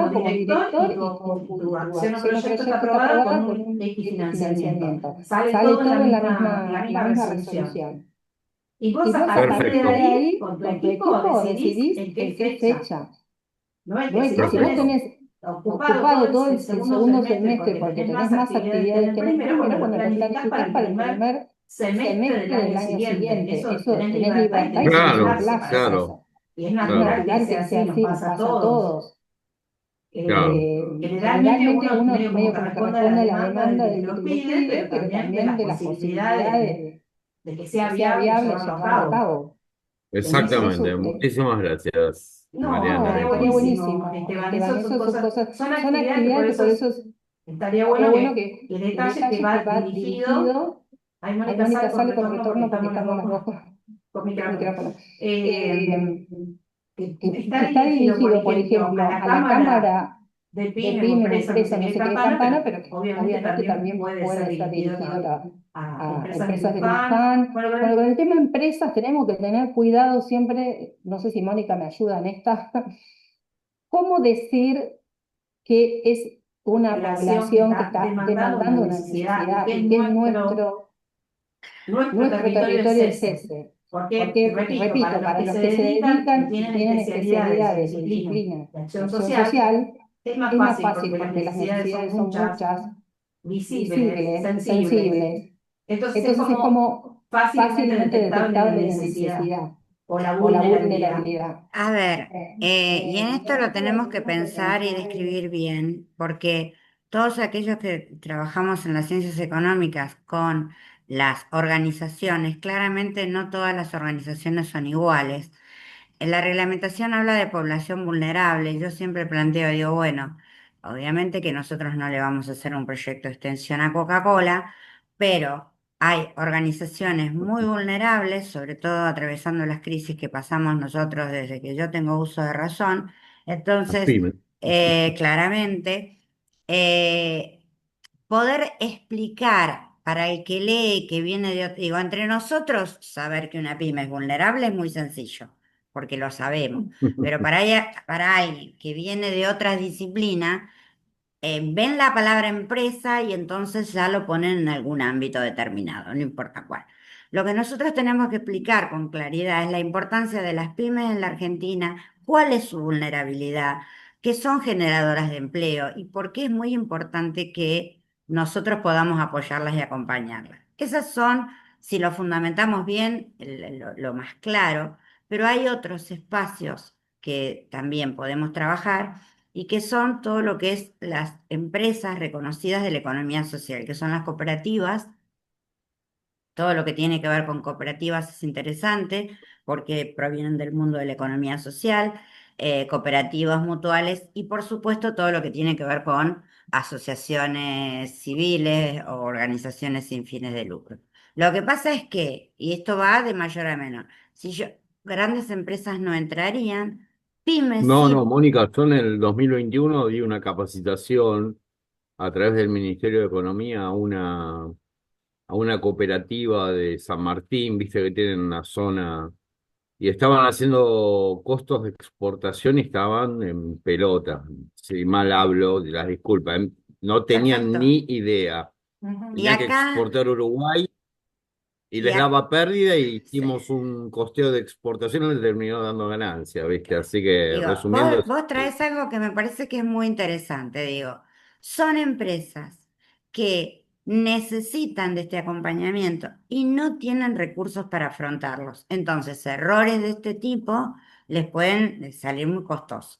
como director y tu acción o acción o proyecto está está aprobada aprobada con un X financiamiento. financiamiento. Sale Sale todo en todo en la misma resolución. resolución. Y vos Y vos a a partir partir de Perfecto. de ahí, ahí, con tu con tu equipo, equipo, decidís decidís en qué en qué fecha. fecha. No es No que es si que vos si vos Perfecto. tenés tenés ocupado todo el segundo semestre porque tenés más actividades que en el primero, bueno, lo planificás para el primer semestre del año siguiente. Eso tenés tenés libertad y libertad y tenés un tenés un Claro, plazo plazo para para eso. claro, eso. Y es Es claro, natural que sea así, nos pasa a todos. claro. Generalmente uno medio medio como que responde a la demanda del que te lo lo pide, pero también de las posibilidades de que sea que sea viable viable llevarlo a llevarlo a cabo. cabo. Exactamente. Eso, Muchísimas gracias, No, Mariana. no, estaría estaría buenísimo, buenísimo, Esteban. Esteban. Esas son Eso son cosas, cosas, son son actividades actividades que por eso estaría estaría bueno bueno que el el detalle que detalle que va va dirigido. dirigido. Ahí Ay, Mónica Mónica sale con sale con retorno porque retorno porque estamos las estamos dos las dos con con micrófono. micrófono. Está Que está dirigido, por ejemplo, a a la Cámara de de pymes o pymes, empresas, no empresas, sé no qué sé qué campana, campana, pero que pero obviamente obviamente también también puede ser puede ser dirigido dirigido a a empresas del empresas del INFAN. INFAN. Bueno, Bueno, con el tema empresas tenemos que tener cuidado siempre, no sé si Mónica me ayuda en esta, cómo decir que es una población que está demandando una necesidad y que es nuestro nuestro territorio es territorio es ese. ese. ¿Por ¿Por qué? qué? Porque, Repito, repito, para los que se y dedican y tienen tienen especialidades especialidades o disciplinas de de acción acción social, social, es más es más fácil fácil porque las porque las necesidades son necesidades son muchas, muchas, visibles, visibles, sensibles. sensibles. Entonces es Entonces es como como fácilmente fácilmente detectable la detectable la necesidad necesidad o la o la vulnerabilidad. vulnerabilidad. A ver, y en esto lo tenemos que pensar y describir bien, porque todos aquellos que trabajamos en las ciencias económicas con las organizaciones, claramente no todas las organizaciones son iguales. En la reglamentación habla de población vulnerable. Yo siempre planteo, digo, bueno, obviamente que nosotros no le vamos a hacer un proyecto de extensión a Coca-Cola, pero hay organizaciones muy vulnerables, sobre todo atravesando las crisis que pasamos nosotros desde que yo tengo uso de razón. Las Entonces, pymes. claramente, eh, poder explicar para el que lee, que viene de, digo, entre nosotros, saber que una pyme es vulnerable es muy sencillo, porque lo sabemos, pero para alguien que viene de otras disciplinas, ven la palabra empresa y entonces ya lo ponen en algún ámbito determinado, no importa cuál. Lo que nosotros tenemos que explicar con claridad es la importancia de las pymes en la Argentina, cuál es su vulnerabilidad, que son generadoras de empleo y por qué es muy importante que nosotros podamos apoyarlas y acompañarlas. Esas son, si lo fundamentamos bien, lo más claro, pero hay otros espacios que también podemos trabajar y que son todo lo que es las empresas reconocidas de la economía social, que son las cooperativas. Todo lo que tiene que ver con cooperativas es interesante porque provienen del mundo de la economía social, cooperativas mutuales y por supuesto todo lo que tiene que ver con asociaciones civiles o organizaciones sin fines de lucro. Lo que pasa es que, y esto va de mayor a menor, si yo, grandes empresas no entrarían, pymes No, no, sí. Mónica, yo en el 2021 di una capacitación a través del Ministerio de Economía a una cooperativa de San Martín, viste que tienen una zona, y estaban haciendo costos de exportación y estaban en pelota. Si mal hablo, las disculpas, no tenían Perfecto. ni idea. Y Tenían que acá, exportar a Uruguay y y les ac- daba pérdida y sí. hicimos un costeo de exportación y les terminó dando ganancia, ¿viste? Así que Digo, resumiendo, vos traes algo que me parece que es muy interesante, digo, son empresas que necesitan de este acompañamiento y no tienen recursos para afrontarlos. Entonces, errores de este tipo les pueden salir muy costosos.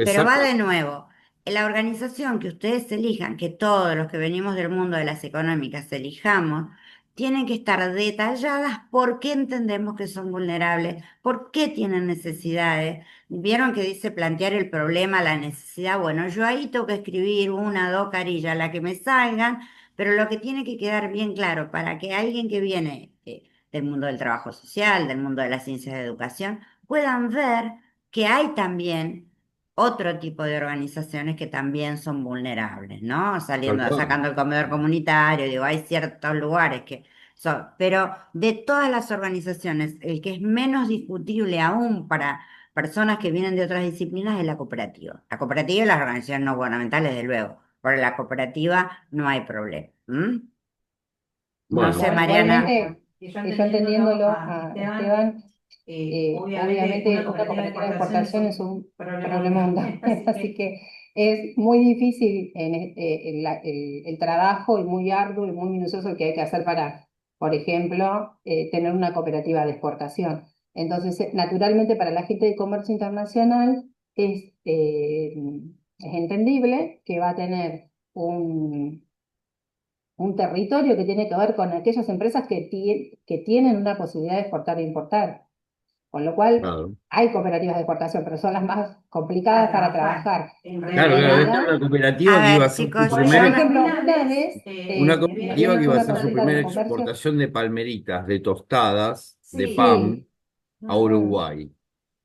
Pero va de exactamente, nuevo, la organización que ustedes elijan, que todos los que venimos del mundo de las económicas elijamos, tienen que estar detalladas por qué entendemos que son vulnerables, por qué tienen necesidades. Vieron que dice plantear el problema, la necesidad. Bueno, yo ahí tengo que escribir una, dos carillas, la que me salgan, pero lo que tiene que quedar bien claro para que alguien que viene del mundo del trabajo social, del mundo de las ciencias de educación, puedan ver que hay también otro tipo de organizaciones que también son vulnerables, ¿no? tal Saliendo, cual. sacando el comedor comunitario, digo, hay ciertos lugares que pero de todas las organizaciones, el que es menos discutible aún para personas que vienen de otras disciplinas es la cooperativa. La cooperativa y las organizaciones no gubernamentales, desde luego. Por la cooperativa no hay problema. ¿Mm? No Bueno, sé, Mariana. Igualmente, Y yo y yo entendiéndolo entendiéndolo a a Esteban, Esteban, obviamente obviamente una una cooperativa cooperativa de de exportación es exportación es un un problemón problemón también, también, así que es muy difícil el trabajo y muy arduo y muy minucioso que hay que hacer para, por ejemplo, tener una cooperativa de exportación. Entonces, naturalmente para la gente de comercio internacional es entendible que va a tener un territorio que tiene que ver con aquellas empresas que tienen una posibilidad de exportar e importar. Con lo cual, Claro. hay cooperativas de exportación, pero son las más complicadas para trabajar. En En Claro, claro, esta realidad, es una A cooperativa que iba a ver, ser su chicos, por yo primer, no, ejemplo, una vez una nos cooperativa que dieron iba a una ser su consulta primera de comercio. exportación de palmeritas, de tostadas, de Sí. pan a Ujú. Uruguay.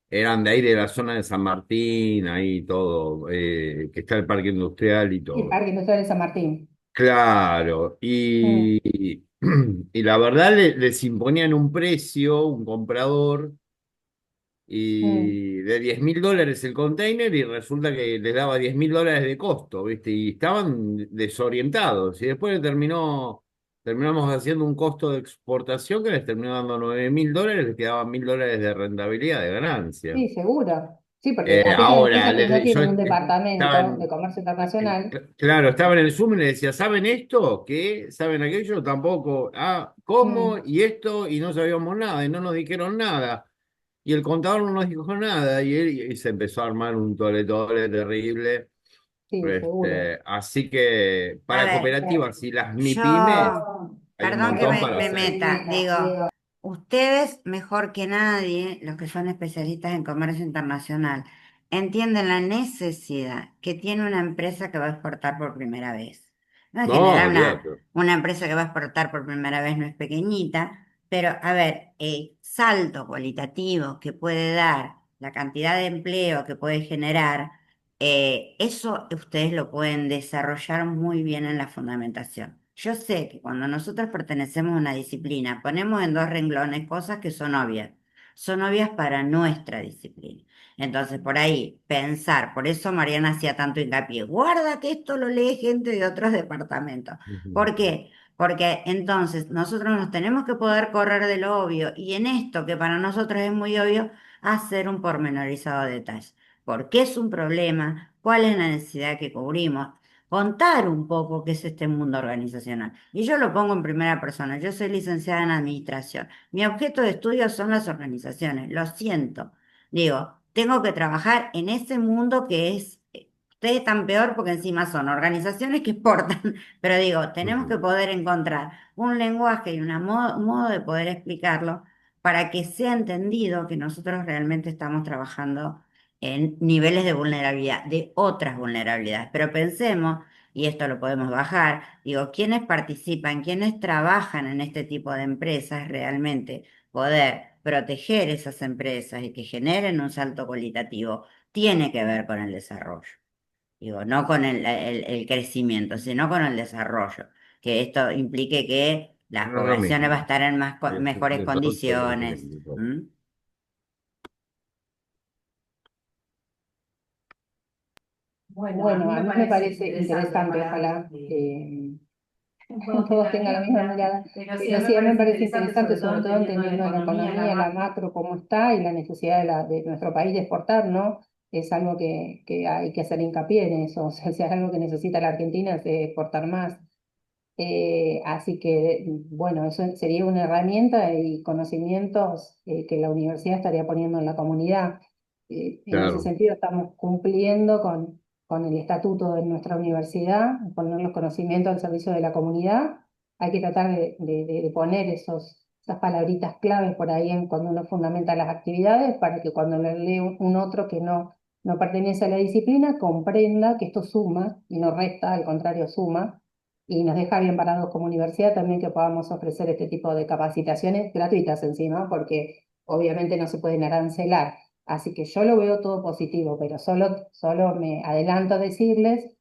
Eran de ahí de la zona de San Martín, ahí todo, que está el parque industrial y Y el todo. Parque Industrial de San Martín. Claro, Mm, y la verdad les imponían un precio, un comprador, mm. y de $10.000 el container y resulta que les daba $10.000 de costo, ¿viste? Y estaban desorientados. Y después terminamos haciendo un costo de exportación que les terminó dando $9.000, les quedaban $1.000 de rentabilidad, de ganancia. Sí, seguro. Sí, porque aquellas Ahora, empresas que no yo tienen un estaba departamento de comercio internacional, claro, estaba en el Zoom y le decía, ¿saben esto? ¿Qué? ¿Saben aquello? Tampoco. Ah, ¿cómo? mm, ¿Y esto? Y no sabíamos nada, y no nos dijeron nada. Y el contador no nos dijo nada, y se empezó a armar un tole-tole terrible. sí, seguro. Así que a para ver, cooperativas y las MIPYMES yo, hay un perdón que montón para me hacer. meta, digo, ustedes mejor que nadie, los que son especialistas en comercio internacional, entienden la necesidad que tiene una empresa que va a exportar por primera vez. No, en No, general, olvídate. una empresa que va a exportar por primera vez no es pequeñita, pero a ver, el salto cualitativo que puede dar, la cantidad de empleo que puede generar, eso ustedes lo pueden desarrollar muy bien en la fundamentación. Yo sé que cuando nosotros pertenecemos a una disciplina, ponemos en dos renglones cosas que son obvias para nuestra disciplina. Entonces, por ahí, pensar, por eso Mariana hacía tanto hincapié, guarda que esto lo lee gente de otros departamentos. Ujú, ¿Por qué? Porque entonces nosotros nos tenemos que poder correr de lo obvio y en esto que para nosotros es muy obvio, hacer un pormenorizado detalle. ¿Por qué es un problema? ¿Cuál es la necesidad que cubrimos? Contar un poco qué es este mundo organizacional. Y yo lo pongo en primera persona. Yo soy licenciada en administración. Mi objeto de estudio son las organizaciones. Lo siento. Digo, tengo que trabajar en ese mundo que es, ustedes están peor porque encima son organizaciones que exportan. Pero digo, tenemos que ujú. poder encontrar un lenguaje y un modo de poder explicarlo para que sea entendido que nosotros realmente estamos trabajando en niveles de vulnerabilidad, de otras vulnerabilidades. Pero pensemos, y esto lo podemos bajar, digo, quienes participan, quienes trabajan en este tipo de empresas, realmente poder proteger esas empresas y que generen un salto cualitativo, tiene que ver con el desarrollo. Digo, no con el crecimiento, sino con el desarrollo. Que esto implique que las No es lo poblaciones va a mismo. estar en Es mejores de todo condiciones. diferente. ¿Mm? Bueno, a mí me parece interesante, ojalá todos tengan la misma mirada, pero sí, a mí me parece interesante, sobre todo entendiendo la economía, la macro, cómo está y la necesidad de nuestro país de exportar, ¿no? Es algo que hay que hacer hincapié en eso, o sea, si es algo que necesita la Argentina es exportar más. Así que, bueno, eso sería una herramienta y conocimientos que la universidad estaría poniendo en la comunidad. En ese Claro, sentido, estamos cumpliendo con el estatuto de nuestra universidad, poner los conocimientos al servicio de la comunidad. Hay que tratar de poner esas palabritas claves por ahí cuando uno fundamenta las actividades para que cuando lo lee un otro que no pertenece a la disciplina comprenda que esto suma y no resta, al contrario, suma y nos deja bien parados como universidad también que podamos ofrecer este tipo de capacitaciones gratuitas encima, porque obviamente no se pueden arancelar. Así que yo lo veo todo positivo, pero solo me adelanto a decirles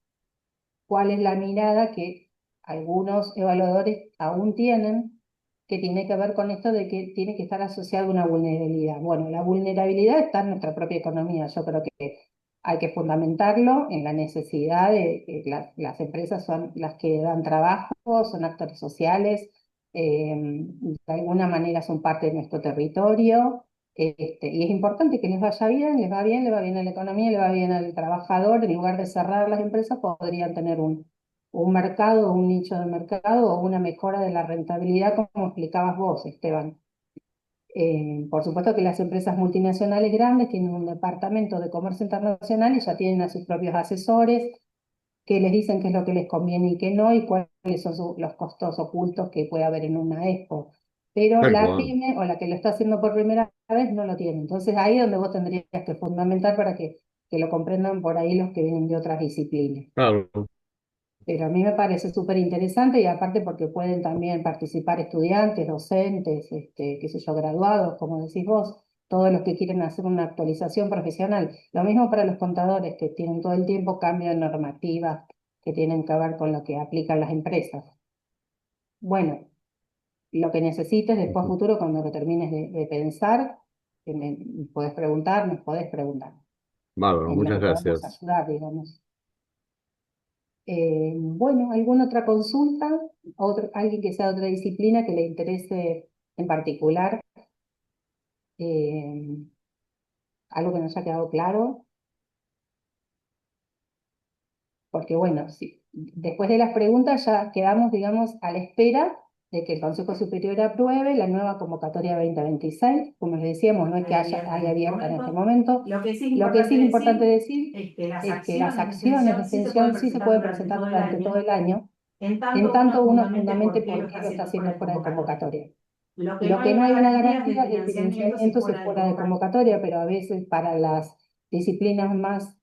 cuál es la mirada que algunos evaluadores aún tienen, que tiene que ver con esto de que tiene que estar asociado a una vulnerabilidad. Bueno, la vulnerabilidad está en nuestra propia economía. Yo creo que hay que fundamentarlo en la necesidad de que las empresas son las que dan trabajo, son actores sociales, de alguna manera son parte de nuestro territorio. Y es importante que les vaya bien, les va bien, le va bien a la economía, le va bien al trabajador. En lugar de cerrar las empresas, podrían tener un mercado, un nicho de mercado o una mejora de la rentabilidad, como explicabas vos, Esteban. Por supuesto que las empresas multinacionales grandes tienen un departamento de comercio internacional y ya tienen a sus propios asesores que les dicen qué es lo que les conviene y qué no, y cuáles son los costos ocultos que puede haber en una expo. Pero Tal la cual. pyme o la que lo está haciendo por primera vez no lo tiene. Entonces ahí es donde vos tendrías que fundamentar para que lo comprendan por ahí los que vienen de otras disciplinas. Claro, Pero a mí me parece súper interesante y aparte porque pueden también participar estudiantes, docentes, qué sé yo, graduados, como decís vos, todos los que quieren hacer una actualización profesional. Lo mismo para los contadores que tienen todo el tiempo cambio de normativas que tienen que ver con lo que aplican las empresas. Bueno, lo que necesites después futuro cuando lo termines de pensar, que me podés preguntar, nos podés preguntar, bárbaro, en lo muchas que podamos gracias. ayudar, digamos. Bueno, ¿alguna otra consulta? ¿Alguien que sea de otra disciplina que le interese en particular? Eh, ¿Algo que no haya quedado claro? Porque bueno, después de las preguntas ya quedamos, digamos, a la espera de que el Consejo Superior apruebe la nueva convocatoria 2026. Como les decíamos, no es que haya abierta en este momento. Lo que sí es Lo que sí es importante importante decir decir es que las es que las acciones acciones de de extensión extensión sí sí se se pueden pueden presentar presentar todo el durante todo año, el año, en en tanto tanto uno uno fundamente fundamente por por qué qué lo lo está está haciendo haciendo fuera de fuera de convocatoria. convocatoria. Lo que Lo no que hay no una hay una garantía es garantía que es el que el financiamiento si financiamiento se fuera de fuera de convocatoria. convocatoria, pero a veces para las disciplinas más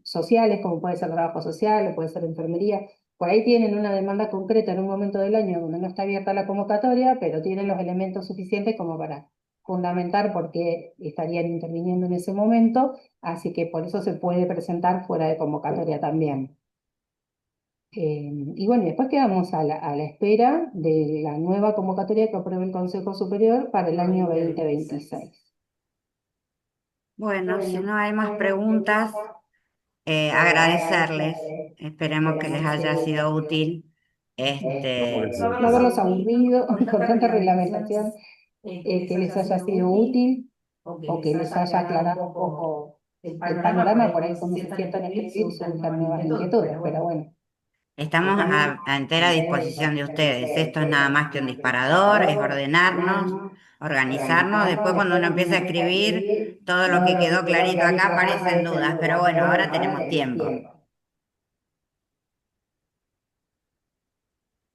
sociales, como puede ser trabajo social o puede ser enfermería, por ahí tienen una demanda concreta en un momento del año donde no está abierta la convocatoria, pero tienen los elementos suficientes como para fundamentar por qué estarían interviniendo en ese momento, así que por eso se puede presentar fuera de convocatoria también. Y bueno, después quedamos a la espera de la nueva convocatoria que apruebe el Consejo Superior para el año 2026. Bueno, si no hay más preguntas, agradecerles. Esperemos que les haya sido útil. No haberlos aburrido con tanta reglamentación, que les haya sido útil o que les haya aclarado un poco el panorama, por ahí cuando se sientan a escribir surjan nuevas inquietudes, pero bueno. Estamos a entera disposición de ustedes. Esto es nada más que un disparador, es ordenarnos, organizarnos. Después cuando uno empieza a escribir, todo lo que quedó clarito acá aparecen dudas, pero bueno, ahora tenemos tiempo.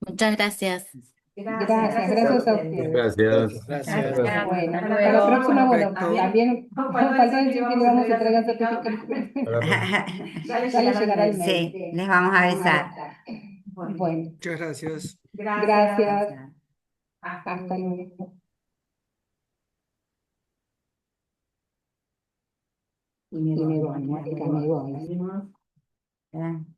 Muchas gracias. Gracias a ustedes. Gracias. Gracias. Gracias. Bueno, Hasta hasta la luego. próxima, bueno, Perfecto. también faltó decir que le vamos a entregar certificado. Ya le llegará el mail. Sí, les vamos a avisar. Bueno, Muchas gracias. gracias. Hasta luego. Y me voy, Mónica, me voy. Bien.